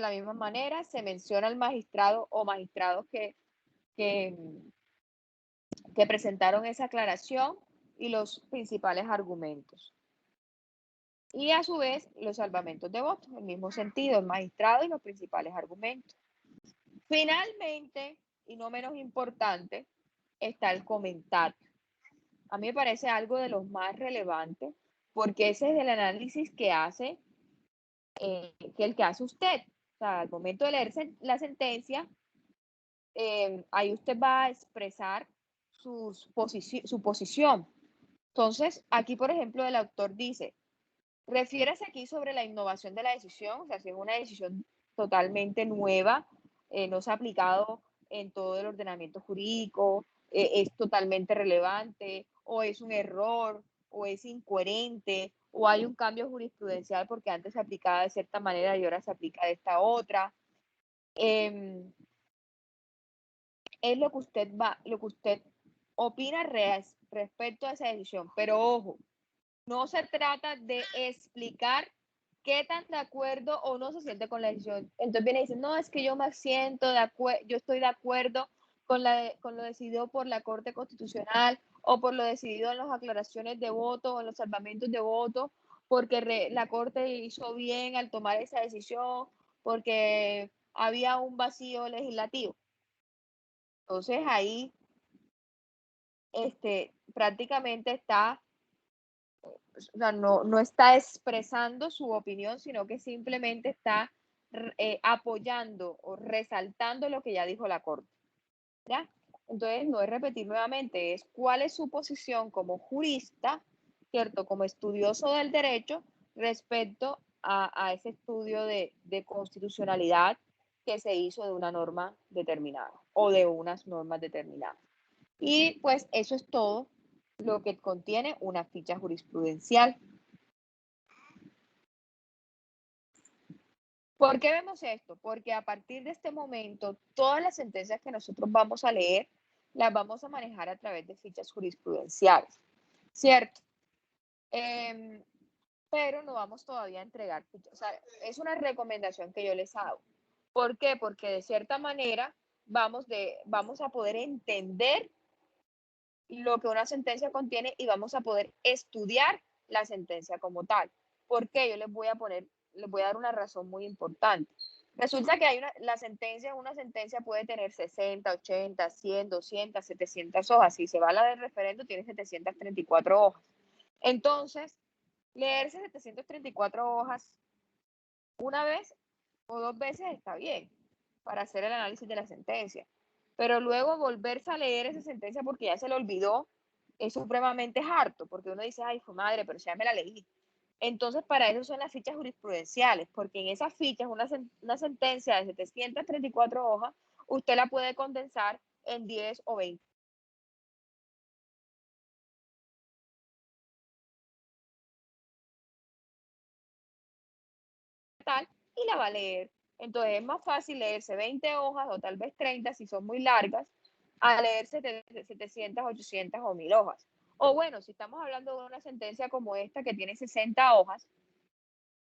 S1: la misma manera se menciona al magistrado o magistrados que presentaron esa aclaración y los principales argumentos. Y a su vez, los salvamentos de votos, en el mismo sentido, el magistrado y los principales argumentos. Finalmente, y no menos importante, está el comentario. A mí me parece algo de los más relevantes, porque ese es el análisis que hace usted. O sea, al momento de leerse la sentencia, ahí usted va a expresar su posición. Entonces, aquí, por ejemplo, el autor dice, refiérase aquí sobre la innovación de la decisión, o sea, si es una decisión totalmente nueva, no se ha aplicado en todo el ordenamiento jurídico, es totalmente relevante, o es un error, o es incoherente, o hay un cambio jurisprudencial porque antes se aplicaba de cierta manera y ahora se aplica de esta otra. Es lo que usted opina respecto a esa decisión, pero ojo, no se trata de explicar qué tan de acuerdo o no se siente con la decisión. Entonces viene y dice, no, es que yo me siento de acuerdo, yo estoy de acuerdo con lo decidido por la Corte Constitucional o por lo decidido en las aclaraciones de voto o en los salvamentos de voto, porque la Corte hizo bien al tomar esa decisión, porque había un vacío legislativo. Entonces ahí prácticamente está, o sea, no está expresando su opinión, sino que simplemente está apoyando o resaltando lo que ya dijo la Corte. ¿Ya? Entonces, no es repetir nuevamente, es cuál es su posición como jurista, ¿cierto? Como estudioso del derecho respecto a ese estudio de constitucionalidad que se hizo de una norma determinada o de unas normas determinadas. Y pues eso es todo lo que contiene una ficha jurisprudencial. ¿Por qué vemos esto? Porque a partir de este momento, todas las sentencias que nosotros vamos a leer, las vamos a manejar a través de fichas jurisprudenciales, ¿cierto? Pero no vamos todavía a entregar fichas. O sea, es una recomendación que yo les hago. ¿Por qué? Porque de cierta manera vamos a poder entender lo que una sentencia contiene y vamos a poder estudiar la sentencia como tal. ¿Por qué? Yo les voy a dar una razón muy importante. Resulta que una sentencia puede tener 60, 80, 100, 200, 700 hojas. Si se va a la del referendo, tiene 734 hojas. Entonces, leerse 734 hojas una vez o dos veces está bien para hacer el análisis de la sentencia. Pero luego volverse a leer esa sentencia porque ya se le olvidó es supremamente harto, porque uno dice, ay, fue madre, pero ya me la leí. Entonces, para eso son las fichas jurisprudenciales, porque en esas fichas, una sentencia de 734 hojas, usted la puede condensar en 10 o 20. Y la va a leer. Entonces, es más fácil leerse 20 hojas o tal vez 30 si son muy largas, a leerse 700, 800 o 1000 hojas. O bueno, si estamos hablando de una sentencia como esta que tiene 60 hojas,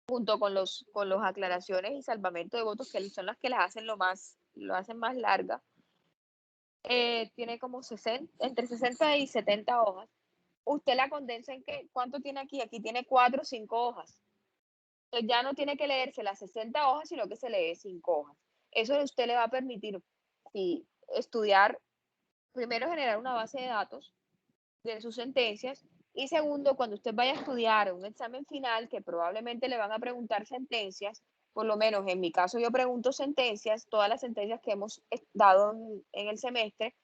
S1: junto con los aclaraciones y salvamento de votos, que son las que las hacen lo hacen más larga, tiene como entre 60 y 70 hojas. Usted la condensa en qué, ¿cuánto tiene aquí? Aquí tiene 4 o 5 hojas. Entonces ya no tiene que leerse las 60 hojas, sino que se lee 5 hojas. Eso a usted le va a permitir estudiar, primero generar una base de datos de sus sentencias y segundo, cuando usted vaya a estudiar un examen final que probablemente le van a preguntar sentencias, por lo menos en mi caso yo pregunto sentencias, todas las sentencias que hemos dado en el semestre,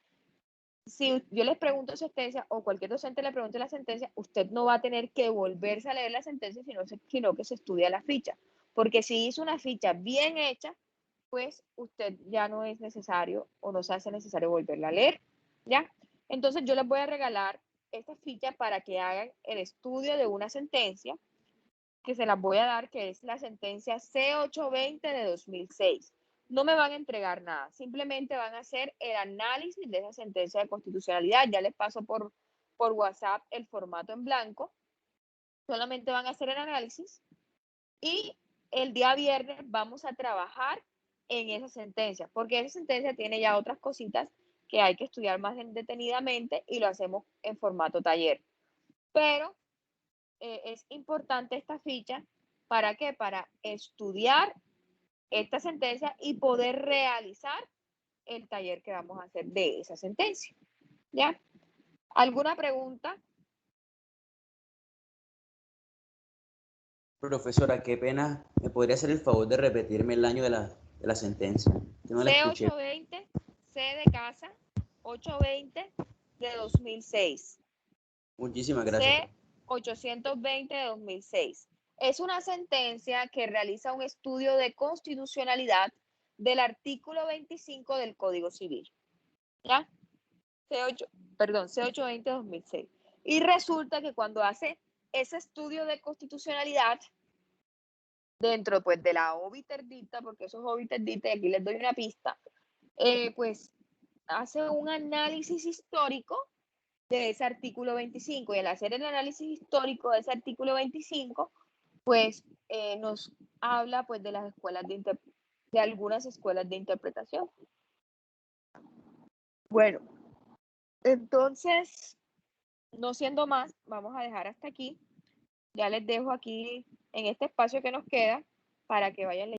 S1: si yo les pregunto sentencia o cualquier docente le pregunte la sentencia, usted no va a tener que volverse a leer la sentencia, sino que se estudia la ficha. Porque si hizo una ficha bien hecha, pues usted ya no es necesario o no se hace necesario volverla a leer, ¿ya? Entonces yo les voy a regalar esta ficha para que hagan el estudio de una sentencia que se las voy a dar, que es la sentencia C820 de 2006. No me van a entregar nada, simplemente van a hacer el análisis de esa sentencia de constitucionalidad. Ya les paso por WhatsApp el formato en blanco. Solamente van a hacer el análisis y el día viernes vamos a trabajar en esa sentencia, porque esa sentencia tiene ya otras cositas que hay que estudiar más detenidamente y lo hacemos en formato taller. Pero es importante esta ficha, ¿para qué? Para estudiar esta sentencia y poder realizar el taller que vamos a hacer de esa sentencia. ¿Ya? ¿Alguna pregunta?
S9: Profesora, qué pena. ¿Me podría hacer el favor de repetirme el año de la sentencia? Que no la escuché.
S1: C de casa 820 de 2006.
S9: Muchísimas gracias.
S1: C 820 de 2006. Es una sentencia que realiza un estudio de constitucionalidad del artículo 25 del Código Civil. ¿Ya? C820 de 2006. Y resulta que cuando hace ese estudio de constitucionalidad, dentro pues de la obiterdita, porque eso es obiterdita, y aquí les doy una pista, pues hace un análisis histórico de ese artículo 25, y al hacer el análisis histórico de ese artículo 25, pues nos habla pues de las escuelas de algunas escuelas de interpretación. Bueno, entonces, no siendo más, vamos a dejar hasta aquí. Ya les dejo aquí en este espacio que nos queda para que vayan leyendo.